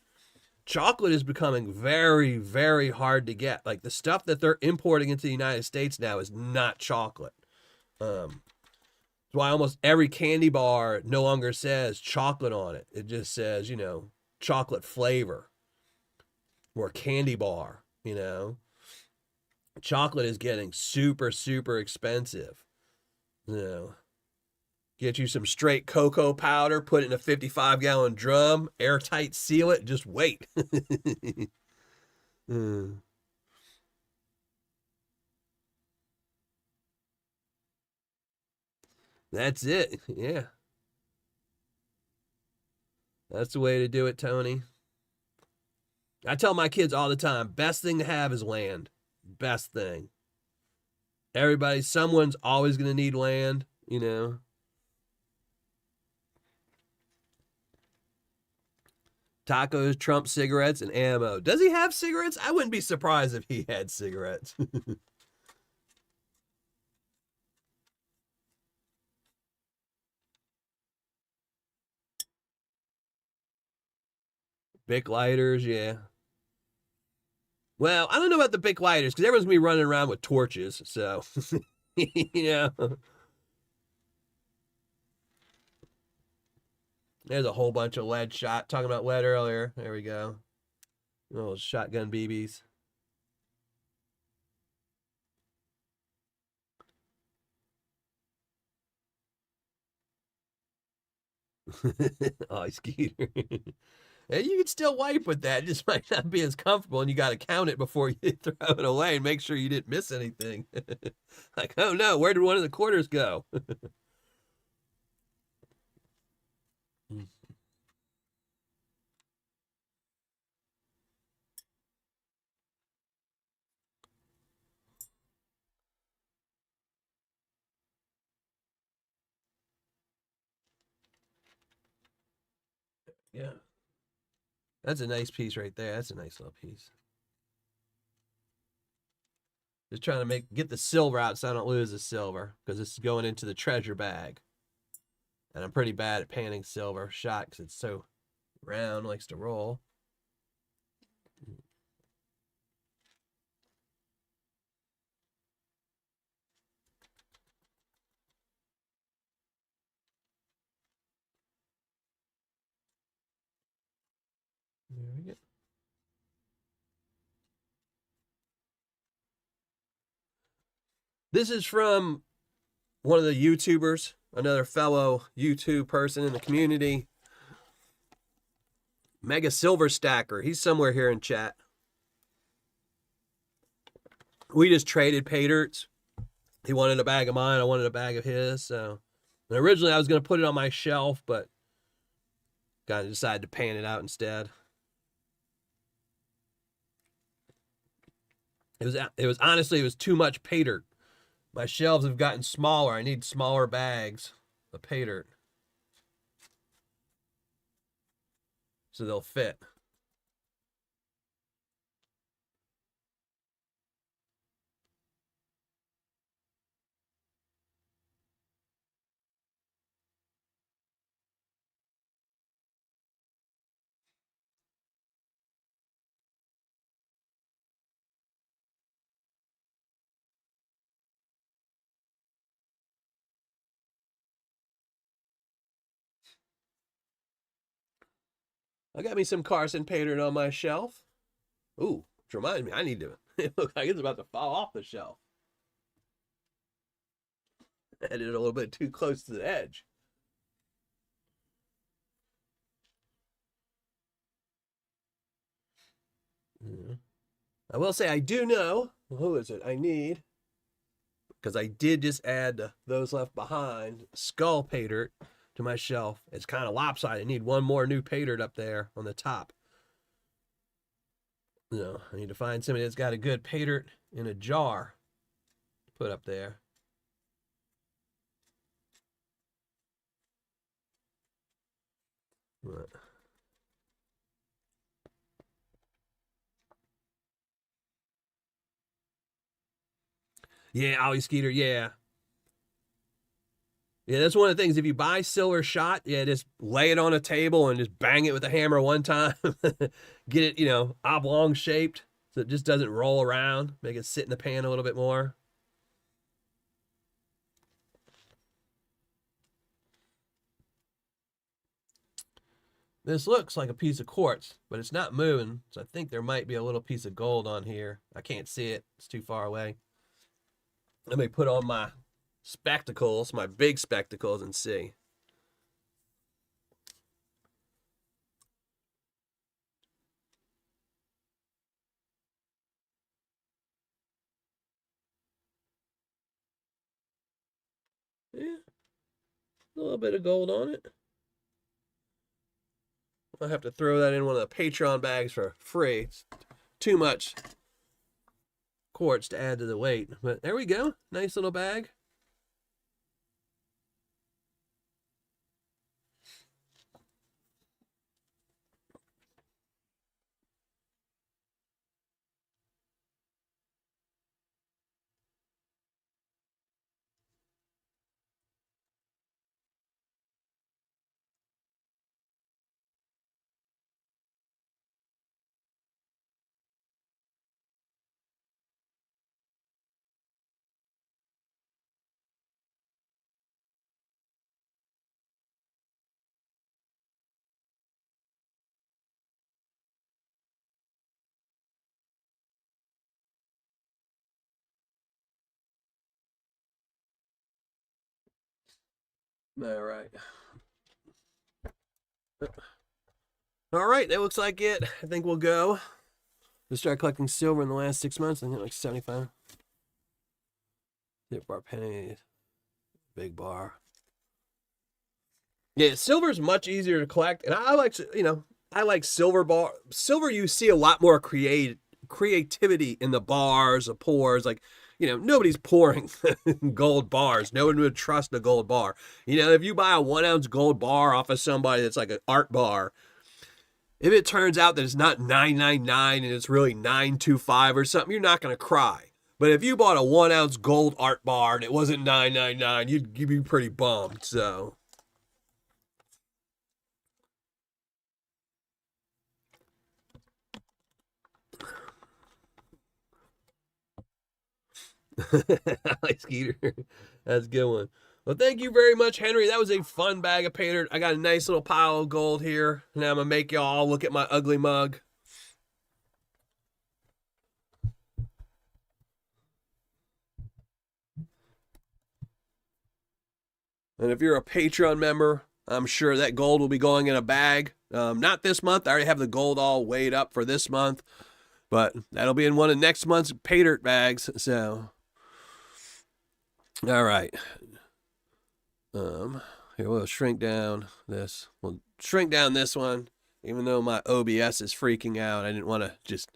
Chocolate is becoming very, very hard to get. Like the stuff that they're importing into the United States now is not chocolate. That's why almost every candy bar no longer says chocolate on it. It just says, chocolate flavor or candy bar. Chocolate is getting super, super expensive. Get you some straight cocoa powder, put it in a 55-gallon drum, airtight seal it, just wait. mm. That's it. Yeah. That's the way to do it, Tony. I tell my kids all the time, best thing to have is land. Best thing. Someone's always going to need land, you know. Tacos, Trump cigarettes, and ammo. Does he have cigarettes? I wouldn't be surprised if he had cigarettes. Bic lighters, yeah. Well, I don't know about the Bic lighters because everyone's gonna be running around with torches. So, you know, there's a whole bunch of lead shot. Talking about lead earlier. There we go. Little shotgun BBs. Oh, Skeeter. And you can still wipe with that. It just might not be as comfortable, and you got to count it before you throw it away and make sure you didn't miss anything. Like, oh no, where did one of the quarters go? Yeah. That's a nice piece right there. That's a nice little piece. Just trying to get the silver out so I don't lose the silver because this is going into the treasure bag. And I'm pretty bad at panning silver shot because it's so round, likes to roll. There we go. This is from one of the YouTubers, another fellow YouTube person in the community. Mega Silver Stacker. He's somewhere here in chat. We just traded Paydirts. He wanted a bag of mine. I wanted a bag of his. So, and originally I was going to put it on my shelf, but kind of decided to pan it out instead. It was honestly, it was too much Paydirt. My shelves have gotten smaller. I need smaller bags of Paydirt so they'll fit. I got me some Carson Paydirt on my shelf. Ooh, which reminds me, I need to. It looks like it's about to fall off the shelf. I had it a little bit too close to the edge. Yeah. I will say I do know who is it I need because I did just add those left behind skull Paydirt to my shelf. It's kind of lopsided. I need one more new Paydirt up there on the top. I need to find somebody that's got a good Paydirt in a jar to put up there. Right. Yeah, Ollie Skeeter, yeah. Yeah, that's one of the things. If you buy silver shot, yeah, just lay it on a table and just bang it with a hammer one time. Get it, oblong shaped so it just doesn't roll around. Make it sit in the pan a little bit more. This looks like a piece of quartz, but it's not moving, so I think there might be a little piece of gold on here. I can't see it. It's too far away. Let me put on my spectacles, my big spectacles, and see. Yeah. A little bit of gold on it. I'll have to throw that in one of the Patreon bags for free. It's too much quartz to add to the weight. But there we go. Nice little bag. All right. All right, that looks like it. I think we'll go. We started collecting silver in the last 6 months. I think like 75. Tip bar pennies. Big bar. Yeah, silver is much easier to collect, and I like, I like silver bar. Silver, you see a lot more creativity in the bars, the pours. Like, nobody's pouring gold bars. No one would trust a gold bar. If you buy a 1 ounce gold bar off of somebody that's like an art bar, if it turns out that it's not 999 and it's really 925 or something, you're not going to cry. But if you bought a 1 ounce gold art bar and it wasn't 999, you'd be pretty bummed. So. Like Skeeter. That's a good one. Well, thank you very much, Henry. That was a fun bag of Paydirt. I got a nice little pile of gold here. Now I'm going to make y'all look at my ugly mug. And if you're a Patreon member, I'm sure that gold will be going in a bag. Not this month. I already have the gold all weighed up for this month. But that'll be in one of next month's Paydirt bags. So, all right. Here, we'll shrink down this. We'll shrink down this one. Even though my OBS is freaking out, I didn't want to just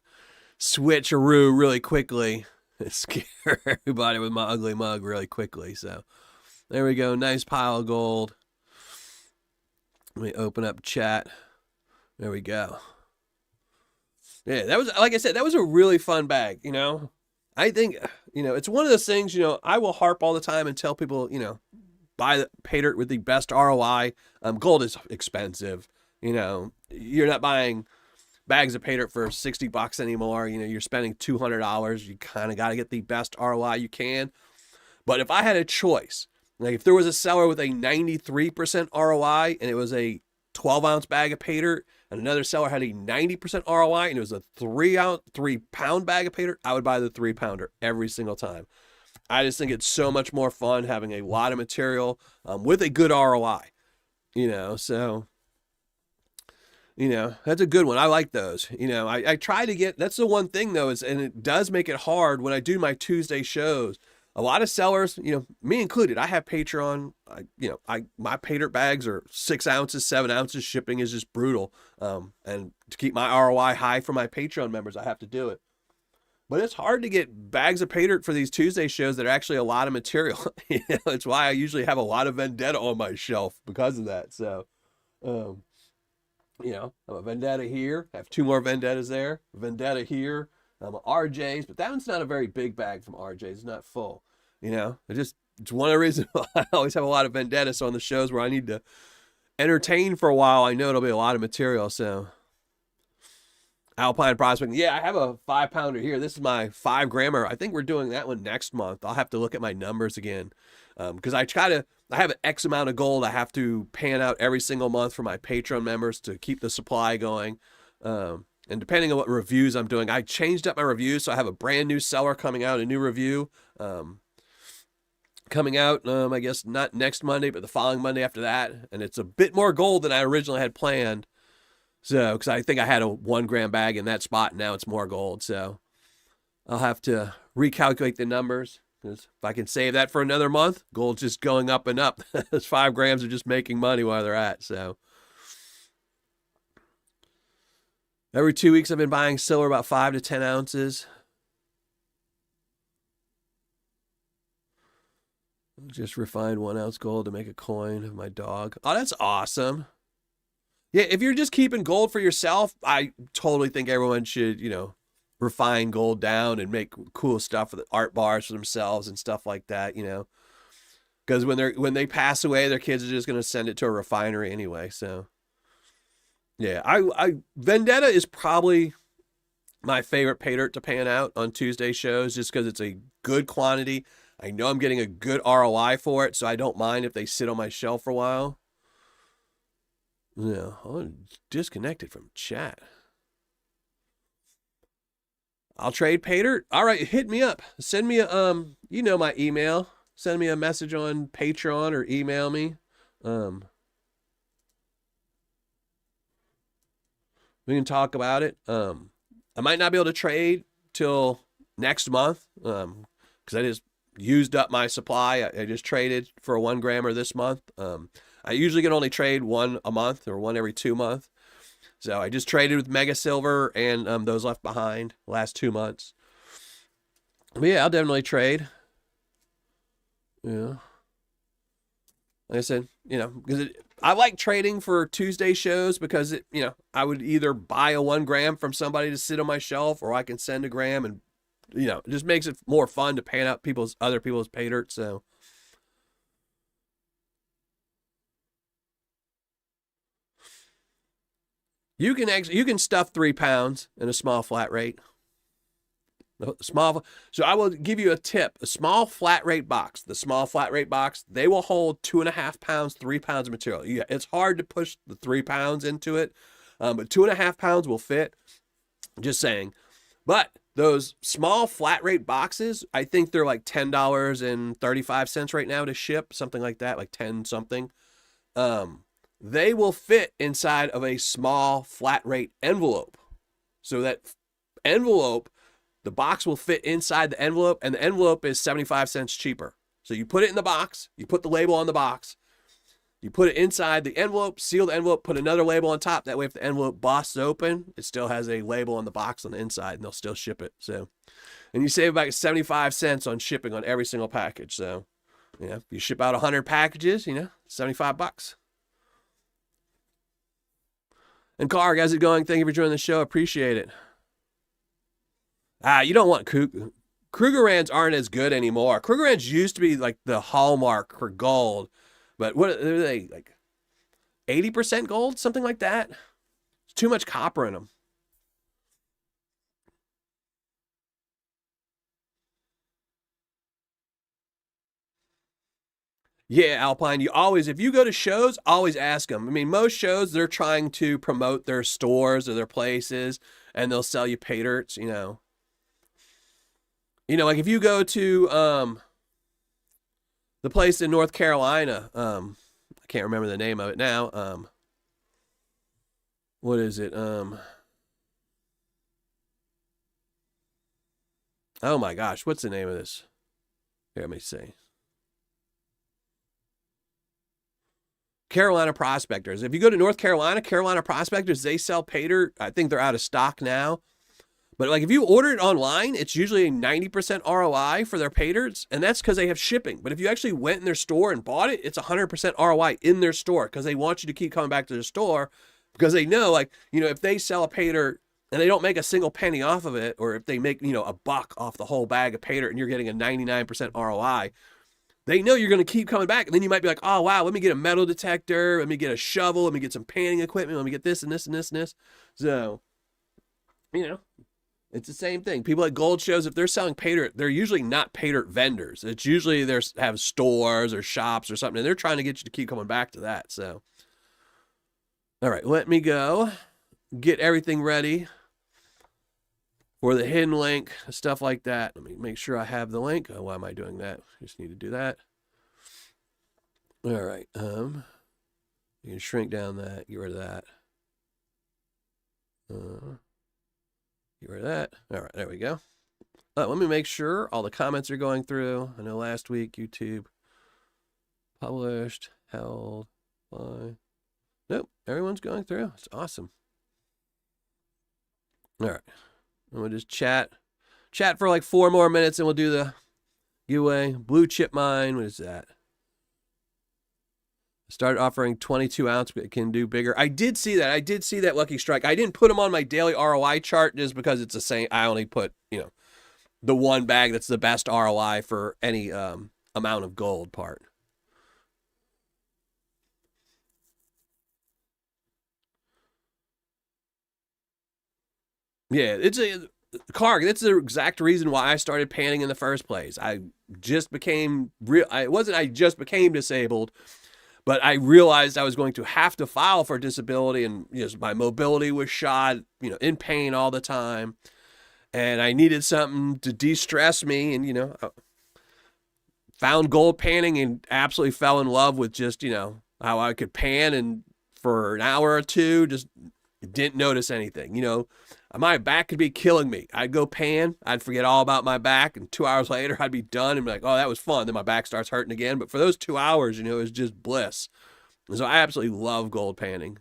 switcheroo really quickly and scare everybody with my ugly mug really quickly. So, there we go. Nice pile of gold. Let me open up chat. There we go. Yeah, that was, like I said, that was a really fun bag, I think, it's one of those things, I will harp all the time and tell people, buy the Paydirt with the best ROI. Gold is expensive. You're not buying bags of Paydirt for $60 anymore. You're spending $200. You kind of got to get the best ROI you can. But if I had a choice, like if there was a seller with a 93% ROI and it was a 12-ounce bag of Paydirt, and another seller had a 90% ROI and it was a 3-pound bag of Paydirt, I would buy the 3-pounder every single time. I just think it's so much more fun having a lot of material with a good ROI, so, that's a good one. I like those. I try to get, that's the one thing though, and it does make it hard when I do my Tuesday shows. A lot of sellers, me included, I have Patreon. My Paydirt bags are 6 ounces, 7 ounces. Shipping is just brutal. And to keep my ROI high for my Patreon members, I have to do it. But it's hard to get bags of Paydirt for these Tuesday shows that are actually a lot of material. It's why I usually have a lot of Vendetta on my shelf because of that. So, I have a Vendetta here. I have 2 more Vendettas there. Vendetta here. RJ's, but that one's not a very big bag from RJ's. It's not full. It's one of the reasons why I always have a lot of Vendettas on the shows where I need to entertain for a while. I know it'll be a lot of material. So, Alpine Prospecting. Yeah, I have a 5-pounder here. This is my 5-grammer. I think we're doing that one next month. I'll have to look at my numbers again because I have an X amount of gold I have to pan out every single month for my Patreon members to keep the supply going. And depending on what reviews I'm doing, I changed up my reviews. So I have a brand new seller coming out, a new review coming out, I guess not next Monday, but the following Monday after that. And it's a bit more gold than I originally had planned. So, because I think I had a 1-gram bag in that spot, and now it's more gold. So I'll have to recalculate the numbers. If I can save that for another month, gold's just going up and up. Those 5 grams are just making money while they're at. So every 2 weeks, I've been buying silver about 5 to 10 ounces. Just refined 1 ounce gold to make a coin of my dog. Oh, that's awesome. Yeah, if you're just keeping gold for yourself, I totally think everyone should, refine gold down and make cool stuff for the art bars for themselves and stuff like that, because when they pass away, their kids are just going to send it to a refinery anyway. So yeah, I Vendetta is probably my favorite Paydirt to pan out on Tuesday shows, just because it's a good quantity. I know I'm getting a good ROI for it, so I don't mind if they sit on my shelf for a while. Yeah, I'm disconnected from chat. I'll trade Paydirt. All right, hit me up. Send me a my email. Send me a message on Patreon or email me. We can talk about it. I might not be able to trade till next month because I just used up my supply. I just traded for a 1 grammer this month. I usually can only trade 1 a month or 1 every 2 months. So I just traded with Mega Silver and those left behind the last 2 months. But yeah, I'll definitely trade. Yeah. Like I said, because I like trading for Tuesday shows because I would either buy a 1 gram from somebody to sit on my shelf, or I can send a gram, and it just makes it more fun to pan out other people's Paydirt. So you can stuff 3 pounds in a small flat rate. So I will give you a tip. A small flat rate box. The small flat rate box, they will hold 2.5 pounds, 3 pounds of material. Yeah, it's hard to push the 3 pounds into it, but 2.5 pounds will fit. Just saying. But those small flat rate boxes, I think they're like $10.35 right now to ship, something like that, like 10 something. They will fit inside of a small flat rate envelope. So that envelope, the box will fit inside the envelope, and the envelope is 75 cents cheaper. So you put it in the box, you put the label on the box, you put it inside the envelope, seal the envelope, put another label on top. That way, if the envelope busts open, it still has a label on the box on the inside, and they'll still ship it. So, and you save about 75 cents on shipping on every single package. So, if you ship out 100 packages, $75. And Karg, how's it going? Thank you for joining the show. Appreciate it. You don't want Krugerrands aren't as good anymore. Krugerrands used to be like the hallmark for gold, but what are they, like 80% gold, something like that? It's too much copper in them. Yeah, Alpine, if you go to shows, always ask them. I mean, most shows, they're trying to promote their stores or their places, and they'll sell you Paydirts, like if you go to the place in North Carolina, I can't remember the name of it now. What is it? Oh my gosh, what's the name of this? Here, let me see. Carolina Prospectors. If you go to North Carolina, Carolina Prospectors, they sell Paydirt. I think they're out of stock now. But like if you order it online, it's usually a 90% ROI for their Paydirts, and that's because they have shipping. But if you actually went in their store and bought it, it's 100% ROI in their store because they want you to keep coming back to the store because they know, if they sell a Paydirt and they don't make a single penny off of it, or if they make, a buck off the whole bag of Paydirt and you're getting a 99% ROI, they know you're going to keep coming back. And then you might be like, oh, wow, let me get a metal detector. Let me get a shovel. Let me get some panning equipment. Let me get this and this and this and this. So, it's the same thing. People at gold shows, if they're selling Paydirt, they're usually not Paydirt vendors. It's usually they have stores or shops or something, and they're trying to get you to keep coming back to that. So, all right, let me go get everything ready for the hidden link, stuff like that. Let me make sure I have the link. Oh, why am I doing that? I just need to do that. All right. You can shrink down that, get rid of that. Get rid of that. All right, there we go. Let me make sure all the comments are going through. I know last week YouTube published, held, by. Nope, everyone's going through. It's awesome. All right. And we'll just chat for like 4 more minutes and we'll do the giveaway. Blue chip mine. What is that? Started offering 22 ounce, but it can do bigger. I did see that. I did see that Lucky Strike. I didn't put them on my daily ROI chart just because it's the same. I only put, the one bag that's the best ROI for any amount of gold part. Yeah, it's a Karg. That's the exact reason why I started panning in the first place. I just became I just became disabled, but I realized I was going to have to file for disability, and my mobility was shot, in pain all the time, and I needed something to de-stress me, and found gold panning and absolutely fell in love with just how I could pan, and for an hour or two just didn't notice anything. My back could be killing me. I'd go pan, I'd forget all about my back, and 2 hours later I'd be done and be like, oh, that was fun. Then my back starts hurting again. But for those 2 hours, it was just bliss. And so I absolutely love gold panning,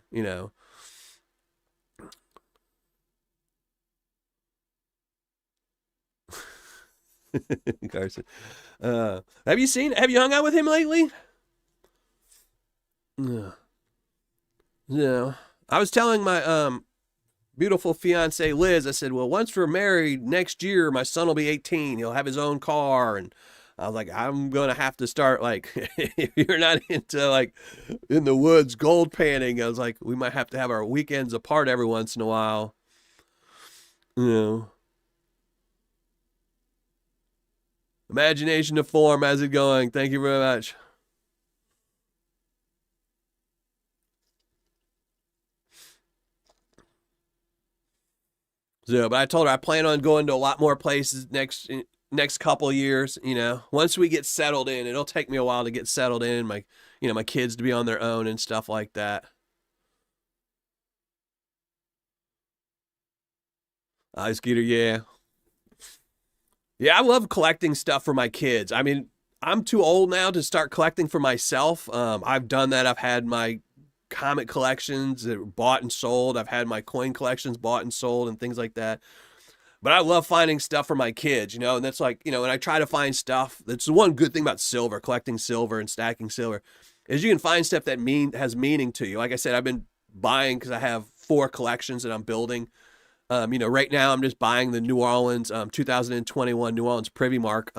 Carson. Have you hung out with him lately? No. I was telling my beautiful fiance Liz, I said, well, once we're married next year, my son will be 18. He'll have his own car. And I was like, I'm going to have to start, if you're not into, in the woods gold panning, I was like, we might have to have our weekends apart every once in a while. Imagination to form. How's it going? Thank you very much. So, but I told her I plan on going to a lot more places next couple of years. Once we get settled in, it'll take me a while to get settled in. My kids to be on their own and stuff like that. Skeeter, yeah. Yeah, I love collecting stuff for my kids. I mean, I'm too old now to start collecting for myself. I've done that. I've had my comic collections that were bought and sold. I've had my coin collections bought and sold and things like that. But I love finding stuff for my kids, and that's and I try to find stuff. That's the one good thing about silver, collecting silver and stacking silver, is you can find stuff that has meaning to you. Like I said, I've been buying because I have 4 collections that I'm building. Right now I'm just buying the New Orleans 2021 New Orleans Privy Mark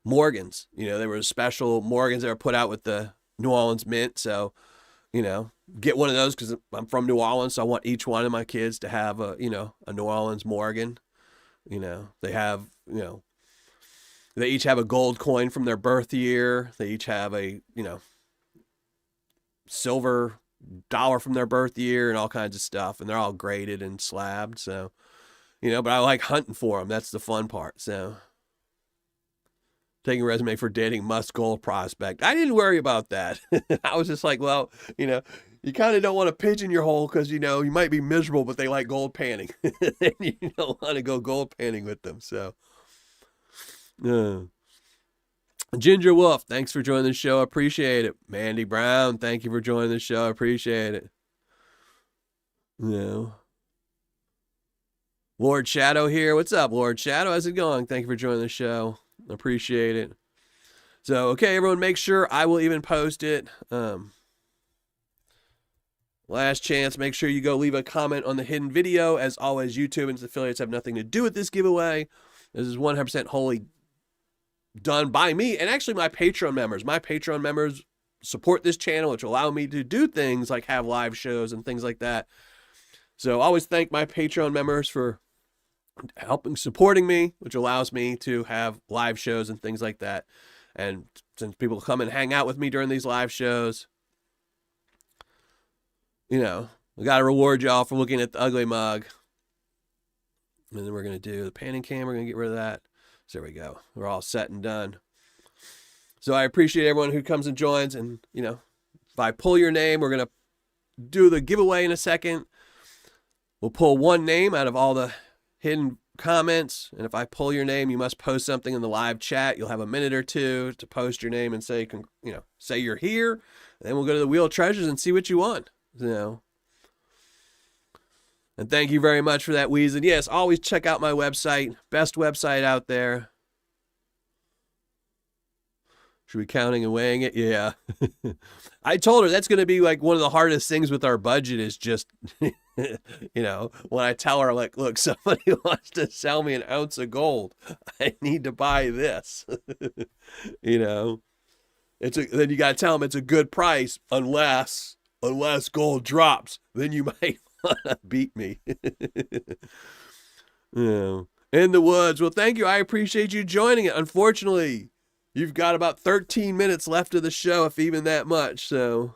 Morgans. There were special Morgans that were put out with the New Orleans Mint. So, get one of those because I'm from New Orleans. So I want each one of my kids to have a New Orleans Morgan. They have, they each have a gold coin from their birth year. They each have a, silver dollar from their birth year and all kinds of stuff. And they're all graded and slabbed. So, but I like hunting for them. That's the fun part. So taking a resume for dating must gold prospect. I didn't worry about that. I was just like, well, you kind of don't want to pigeon your hole because, you might be miserable, but they like gold panning. And you don't want to go gold panning with them. So, Ginger Wolf, thanks for joining the show. Appreciate it. Mandy Brown, thank you for joining the show. Appreciate it. Lord Shadow here. What's up, Lord Shadow? How's it going? Thank you for joining the show. Appreciate it. So, okay, everyone, make sure I will even post it. Last chance, make sure you go leave a comment on the hidden video. As always, YouTube and its affiliates have nothing to do with this giveaway. This is 100% wholly done by me and actually my Patreon members. My Patreon members support this channel, which allow me to do things like have live shows and things like that. So I always thank my Patreon members for supporting me, which allows me to have live shows and things like that. And since people come and hang out with me during these live shows, we got to reward y'all for looking at the ugly mug. And then we're going to do the panning cam. We're going to get rid of that. So there we go. We're all set and done. So I appreciate everyone who comes and joins. And, if I pull your name, we're going to do the giveaway in a second. We'll pull one name out of all the hidden comments, and if I pull your name, you must post something in the live chat. You'll have a minute or two to post your name and say, say you're here. And then we'll go to the Wheel of Treasures and see what you won. And thank you very much for that, Weezen. Yes, always check out my website. Best website out there. Should we be counting and weighing it? Yeah. I told her that's going to be like one of the hardest things with our budget is just, when I tell her, like, look, somebody wants to sell me an ounce of gold. I need to buy this. Then you got to tell them it's a good price unless gold drops. Then you might want to beat me. In the woods. Well, thank you. I appreciate you joining it. Unfortunately, you've got about 13 minutes left of the show, if even that much. So,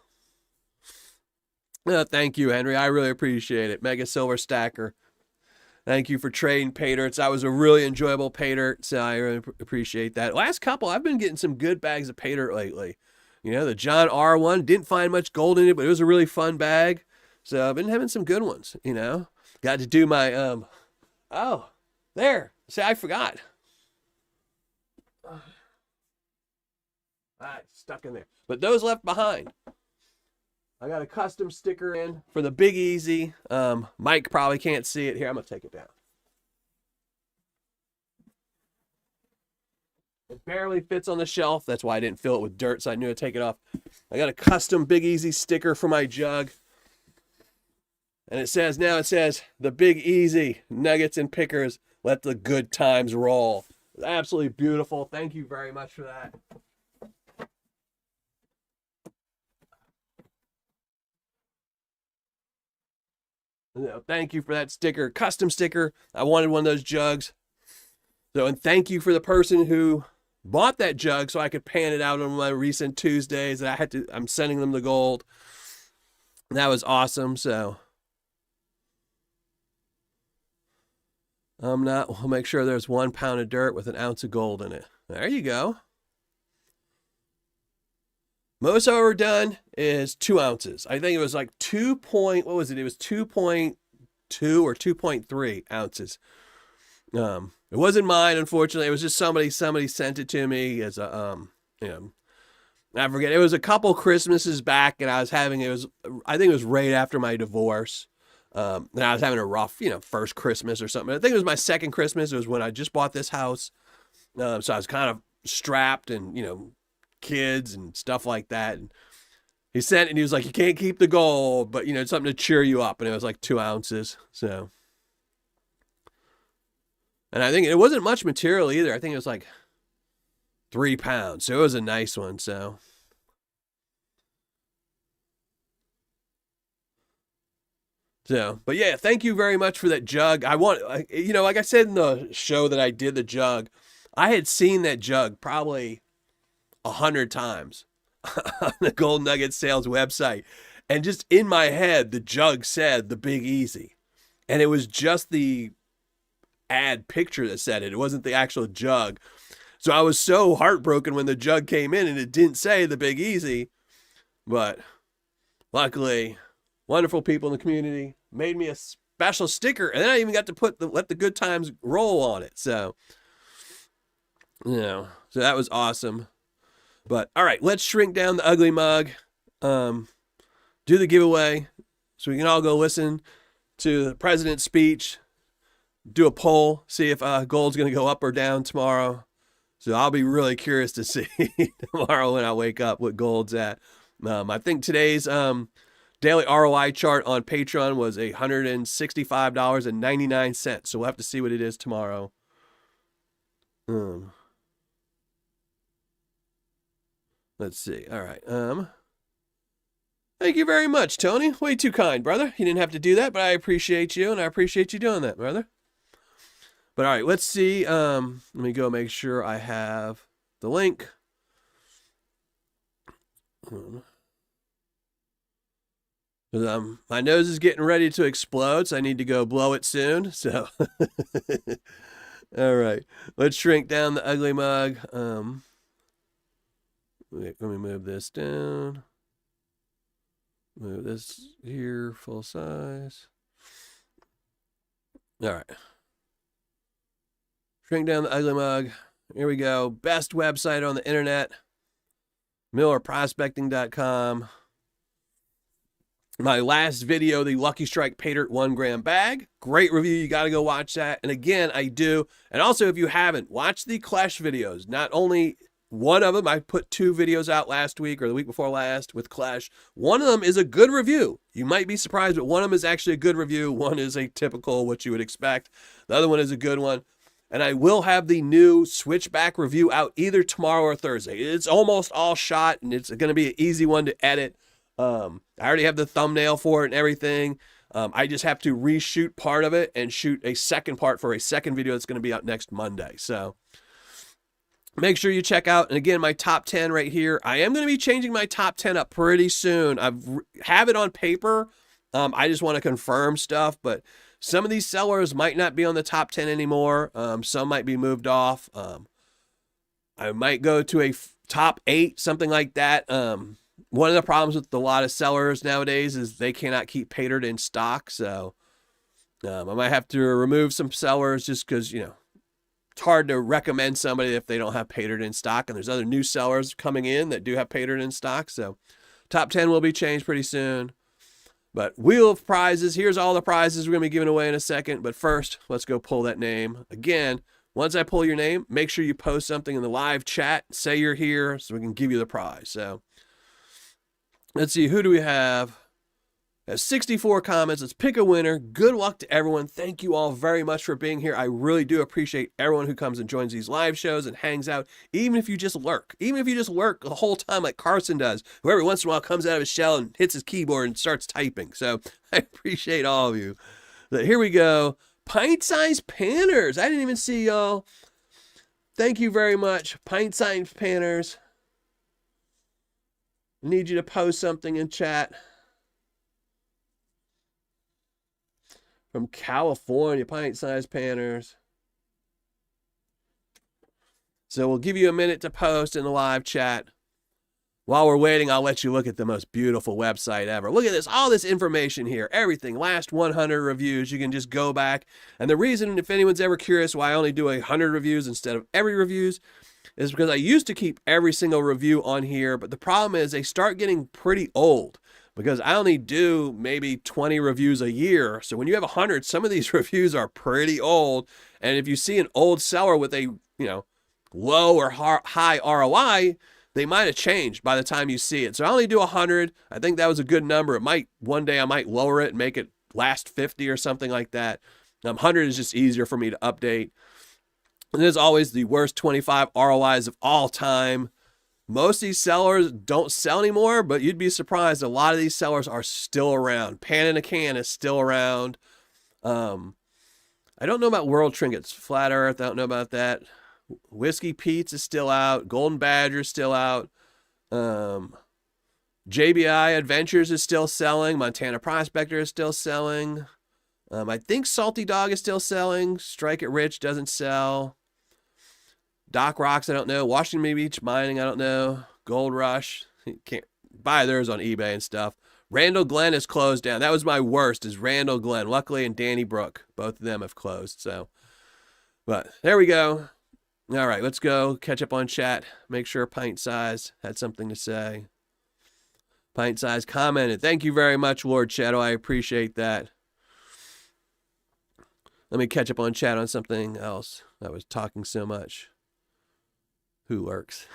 thank you, Henry. I really appreciate it. Mega Silver Stacker. Thank you for trading Paydirts. That was a really enjoyable Paydirt, so I really appreciate that. Last couple, I've been getting some good bags of Paydirt lately. The John R one, didn't find much gold in it, but it was a really fun bag. So I've been having some good ones, Got to do my, oh, there. See, I forgot. Stuck in there. But those left behind. I got a custom sticker in for the Big Easy. Mike probably can't see it. Here, I'm going to take it down. It barely fits on the shelf. That's why I didn't fill it with dirt, so I knew to take it off. I got a custom Big Easy sticker for my jug. And it says, the Big Easy Nuggets and Pickers, let the good times roll. It's absolutely beautiful. Thank you very much for that. Thank you for that sticker, custom sticker. I wanted one of those jugs. And thank you for the person who bought that jug so I could pan it out on my recent Tuesdays that I'm sending them the gold. That was awesome. So we'll make sure there's 1 pound of dirt with an ounce of gold in it. There you go. Most I've ever done is 2 ounces. I think it was like what was it? It was 2.2 or 2.3 ounces. It wasn't mine, unfortunately. It was just somebody sent it to me as a, I forget. It was a couple Christmases back, and I think it was right after my divorce. And I was having a rough, first Christmas or something. I think it was my second Christmas. It was when I just bought this house. So I was kind of strapped and, kids and stuff like that. And he sent it and he was like, you can't keep the gold, but it's something to cheer you up. And it was like 2 ounces. So, and I think it wasn't much material either. I think it was like 3 pounds. So it was a nice one. So, but yeah, thank you very much for that jug. Like I said in the show that I did the jug, I had seen that jug probably 100 times on the Gold Nugget Sales website. And just in my head, the jug said the Big Easy. And it was just the ad picture that said it. It wasn't the actual jug. So I was so heartbroken when the jug came in and it didn't say the Big Easy. But luckily, wonderful people in the community made me a special sticker. And then I even got to let the good times roll on it. So, so that was awesome. But all right, let's shrink down the ugly mug, do the giveaway so we can all go listen to the president's speech, do a poll, see if gold's going to go up or down tomorrow. So I'll be really curious to see tomorrow when I wake up what gold's at. I think today's daily ROI chart on Patreon was $165.99. So we'll have to see what it is tomorrow. Let's see. All right. Thank you very much, Tony. Way too kind, brother. You didn't have to do that, but I appreciate you, and I appreciate you doing that, brother. But all right, let's see. Let me go make sure I have the link. My nose is getting ready to explode, so I need to go blow it soon. So, all right. Let's shrink down the ugly mug. Let me move this down. Move this here, full size. All right. Shrink down the ugly mug. Here we go. Best website on the internet. MillerProspecting.com. My last video, the Lucky Strike Paydirt 1 gram bag. Great review. You got to go watch that. And again, I do. And also, if you haven't, watch the Clash videos. Not only one of them, I put 2 videos out last week or the week before last with Clash. One of them is a good review. You might be surprised, but one of them is actually a good review. One is a typical, what you would expect. The other one is a good one. And I will have the new switchback review out either tomorrow or Thursday. It's almost all shot, and it's going to be an easy one to edit. I already have the thumbnail for it and everything. I just have to reshoot part of it and shoot a second part for a second video that's going to be out next Monday. So make sure you check out. And again, my top 10 right here. I am going to be changing my top 10 up pretty soon. I have it on paper. I just want to confirm stuff, but some of these sellers might not be on the top 10 anymore. Some might be moved off. I might go to a top 8, something like that. One of the problems with a lot of sellers nowadays is they cannot keep Paydirt in stock. So I might have to remove some sellers just because, you know, it's hard to recommend somebody if they don't have Paydirt in stock. And there's other new sellers coming in that do have Paydirt in stock. So top 10 will be changed pretty soon. But wheel of prizes. Here's all the prizes we're going to be giving away in a second. But first, let's go pull that name. Again, once I pull your name, make sure you post something in the live chat. Say you're here so we can give you the prize. So let's see, who do we have? Has 64 comments. Let's pick a winner. Good luck to everyone. Thank you all very much for being here. I really do appreciate everyone who comes and joins these live shows and hangs out, even if you just lurk. Even if you just lurk the whole time like Carson does, who every once in a while comes out of his shell and hits his keyboard and starts typing. So I appreciate all of you. But here we go. Pint-sized panners. I didn't even see y'all. Thank you very much. Pint-sized panners. I need you to post something in chat. From California, pint-sized panners. So we'll give you a minute to post in the live chat. While we're waiting, I'll let you look at the most beautiful website ever. Look at this, all this information here, everything, last 100 reviews. You can just go back. And the reason, if anyone's ever curious why I only do 100 reviews instead of every reviews, is because I used to keep every single review on here, but the problem is they start getting pretty old because I only do maybe 20 reviews a year. So when you have 100, some of these reviews are pretty old. And if you see an old seller with a, you know, low or high ROI, they might have changed by the time you see it. So I only do 100. I think that was a good number. One day I might lower it and make it last 50 or something like that. 100 is just easier for me to update. And there's always the worst 25 ROIs of all time. Most of these sellers don't sell anymore, but you'd be surprised. A lot of these sellers are still around. Pan in a Can is still around. I don't know about World Trinkets. Flat Earth, I don't know about that. Whiskey Pete's is still out. Golden Badger is still out. JBI Adventures is still selling. Montana Prospector is still selling. I think Salty Dog is still selling. Strike It Rich doesn't sell. Doc Rocks, I don't know. Washington Beach Mining, I don't know. Gold Rush, you can't buy theirs on eBay and stuff. Randall Glen is closed down. That was my worst, is Randall Glen. Luckily, and Danny Brook, both of them have closed. So, but there we go. All right, let's go catch up on chat. Make sure Pint Size had something to say. Pint Size commented. Thank you very much, Lord Shadow. I appreciate that. Let me catch up on chat on something else. I was talking so much. Who lurks?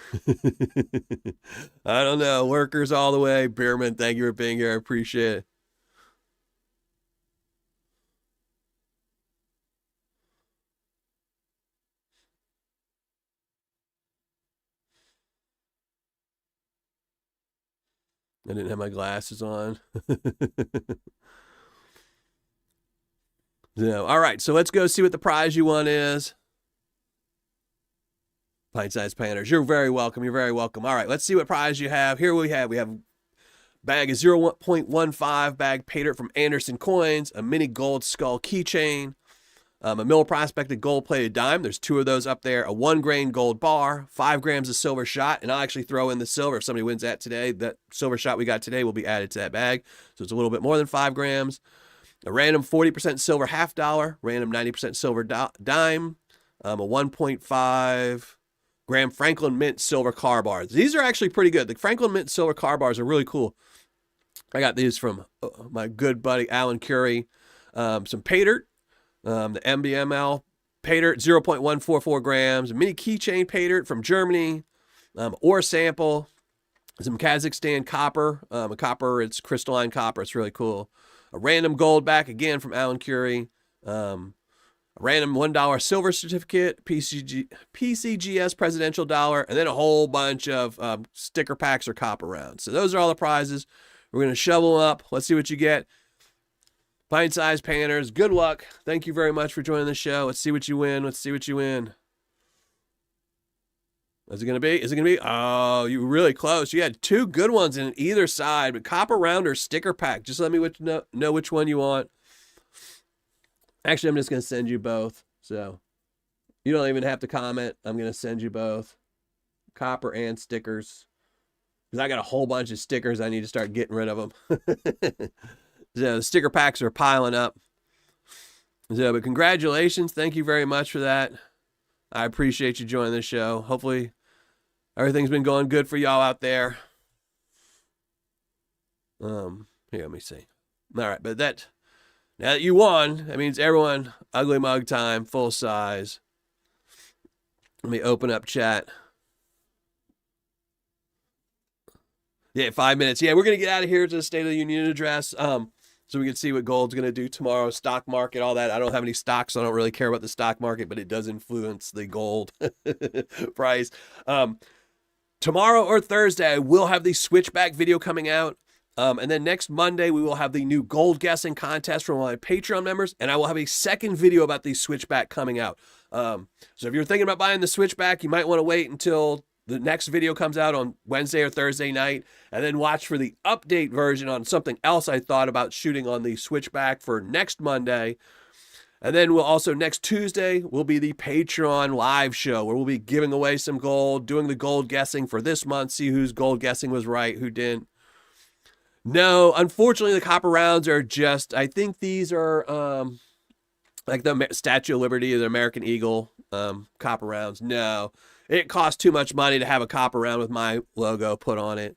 I don't know. Lurkers all the way. Beerman, thank you for being here. I appreciate it. I didn't have my glasses on. So, all right, so let's go see what the prize you want is. Pint-sized panners. You're very welcome. You're very welcome. All right, let's see what prize you have. Here we have bag is 0.15 bag Paydirt from Anderson Coins, a mini gold skull keychain, a Miller Prospected gold-plated dime. There's 2 of those up there. A 1-grain gold bar, 5 grams of silver shot, and I'll actually throw in the silver if somebody wins that today. That silver shot we got today will be added to that bag, so it's a little bit more than 5 grams. A random 40% silver half dollar, random 90% silver dime, a 1.5 gram Franklin Mint silver car bars. These are actually pretty good. The Franklin Mint silver car bars are really cool. I got these from my good buddy Alan Curie. Some Paydirt, the MBML Paydirt, 0.144 grams. A mini keychain Paydirt from Germany. Ore sample. Some Kazakhstan copper. A copper, it's crystalline copper. It's really cool. A random gold back, again, from Alan Curie. A random $1 silver certificate, PCGS presidential dollar, and then a whole bunch of sticker packs or copper rounds. So those are all the prizes. We're going to shovel them up. Let's see what you get. Pint-sized panners, good luck. Thank you very much for joining the show. Let's see what you win. Let's see what you win. Is it going to be? Is it going to be? Oh, you were really close. You had two good ones in either side, but copper round or sticker pack. Just let me know which one you want. Actually, I'm just going to send you both. So you don't even have to comment. I'm going to send you both. Copper and stickers. Because I got a whole bunch of stickers. I need to start getting rid of them. So the sticker packs are piling up. So, but congratulations. Thank you very much for that. I appreciate you joining the show. Hopefully everything's been going good for y'all out there. Here, let me see. All right, but now that you won, that means everyone, ugly mug time, full size. Let me open up chat. Yeah, 5 minutes. Yeah, we're going to get out of here to the State of the Union address. So we can see what gold's going to do tomorrow, stock market, all that. I don't have any stocks, so I don't really care about the stock market, but it does influence the gold price. Tomorrow or Thursday, we'll have the switchback video coming out. And then next Monday, we will have the new gold guessing contest from my Patreon members. And I will have a second video about the switchback coming out. So if you're thinking about buying the switchback, you might want to wait until the next video comes out on Wednesday or Thursday night, and then watch for the update version on something else I thought about shooting on the switchback for next Monday. And then we'll also, next Tuesday, will be the Patreon live show where we'll be giving away some gold, doing the gold guessing for this month, see whose gold guessing was right, who didn't. No, unfortunately, the copper rounds are just, I think these are like the Statue of Liberty or the American Eagle copper rounds. No. It costs too much money to have a copper round with my logo put on it.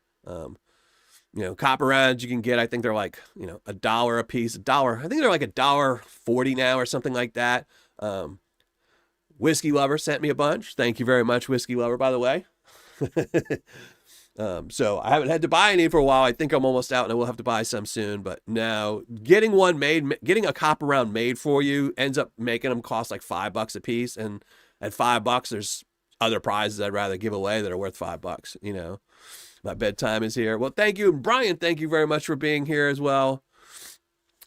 Copper rounds you can get, I think they're like, $1 a piece, $1. I think they're like $1.40 now or something like that. Whiskey Lover sent me a bunch. Thank you very much, Whiskey Lover, by the way. So I haven't had to buy any for a while. I think I'm almost out and I will have to buy some soon. But now getting a copper round made for you ends up making them cost like $5 a piece. And at $5, there's other prizes I'd rather give away that are worth $5, My bedtime is here. Well, thank you. And Brian, thank you very much for being here as well.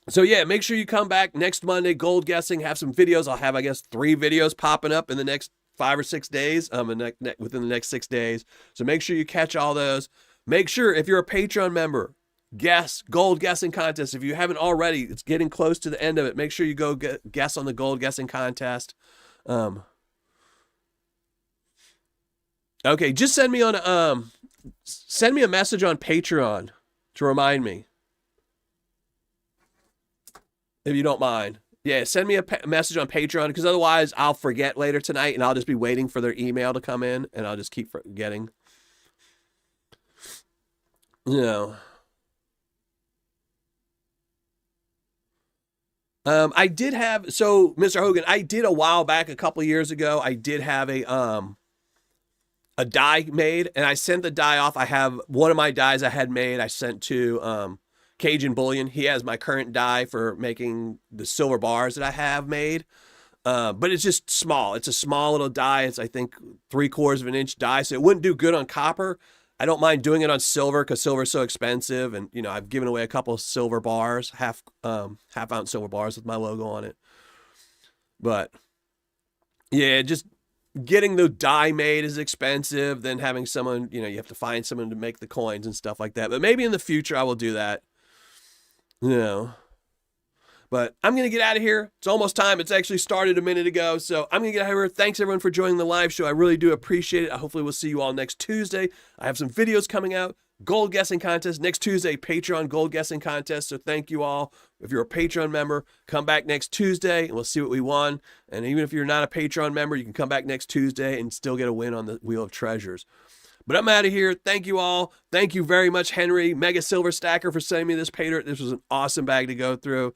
So yeah, make sure you come back next Monday, gold guessing, have some videos. I'll have, I guess, 3 videos popping up in the next 5 or 6 days, within the next 6 days. So make sure you catch all those. Make sure if you're a Patreon member, guess gold guessing contest. If you haven't already, it's getting close to the end of it. Make sure you go guess on the gold guessing contest. Okay, just send me a message on Patreon to remind me, if you don't mind. Yeah, send me a message on Patreon, because otherwise I'll forget later tonight and I'll just be waiting for their email to come in and I'll just keep forgetting. I did have, so Mr. Hogan, I did a while back, a couple years ago, I did have a die made, and I sent the die off. I have one of my dies I had made. I sent to Cajun Bullion. He has my current die for making the silver bars that I have made. But it's just small. It's a small little die. It's, I think, 3/4 of an inch die. So it wouldn't do good on copper. I don't mind doing it on silver because silver is so expensive. And, I've given away a couple of silver bars, half ounce silver bars with my logo on it. But yeah, just getting the die made is expensive. Then having someone, you have to find someone to make the coins and stuff like that. But maybe in the future I will do that. But I'm going to get out of here. It's almost time. It's actually started a minute ago. So I'm going to get out of here. Thanks everyone for joining the live show. I really do appreciate it. Hopefully we'll see you all next Tuesday. I have some videos coming out. gold guessing contest next Tuesday, Patreon gold guessing contest. So thank you all. If you're a Patreon member, come back next Tuesday and we'll see what we won. And even if you're not a Patreon member, you can come back next Tuesday and still get a win on the Wheel of Treasures. But I'm out of here. Thank you all. Thank you very much, Henry, Mega Silver Stacker, for sending me this Paydirt. This was an awesome bag to go through.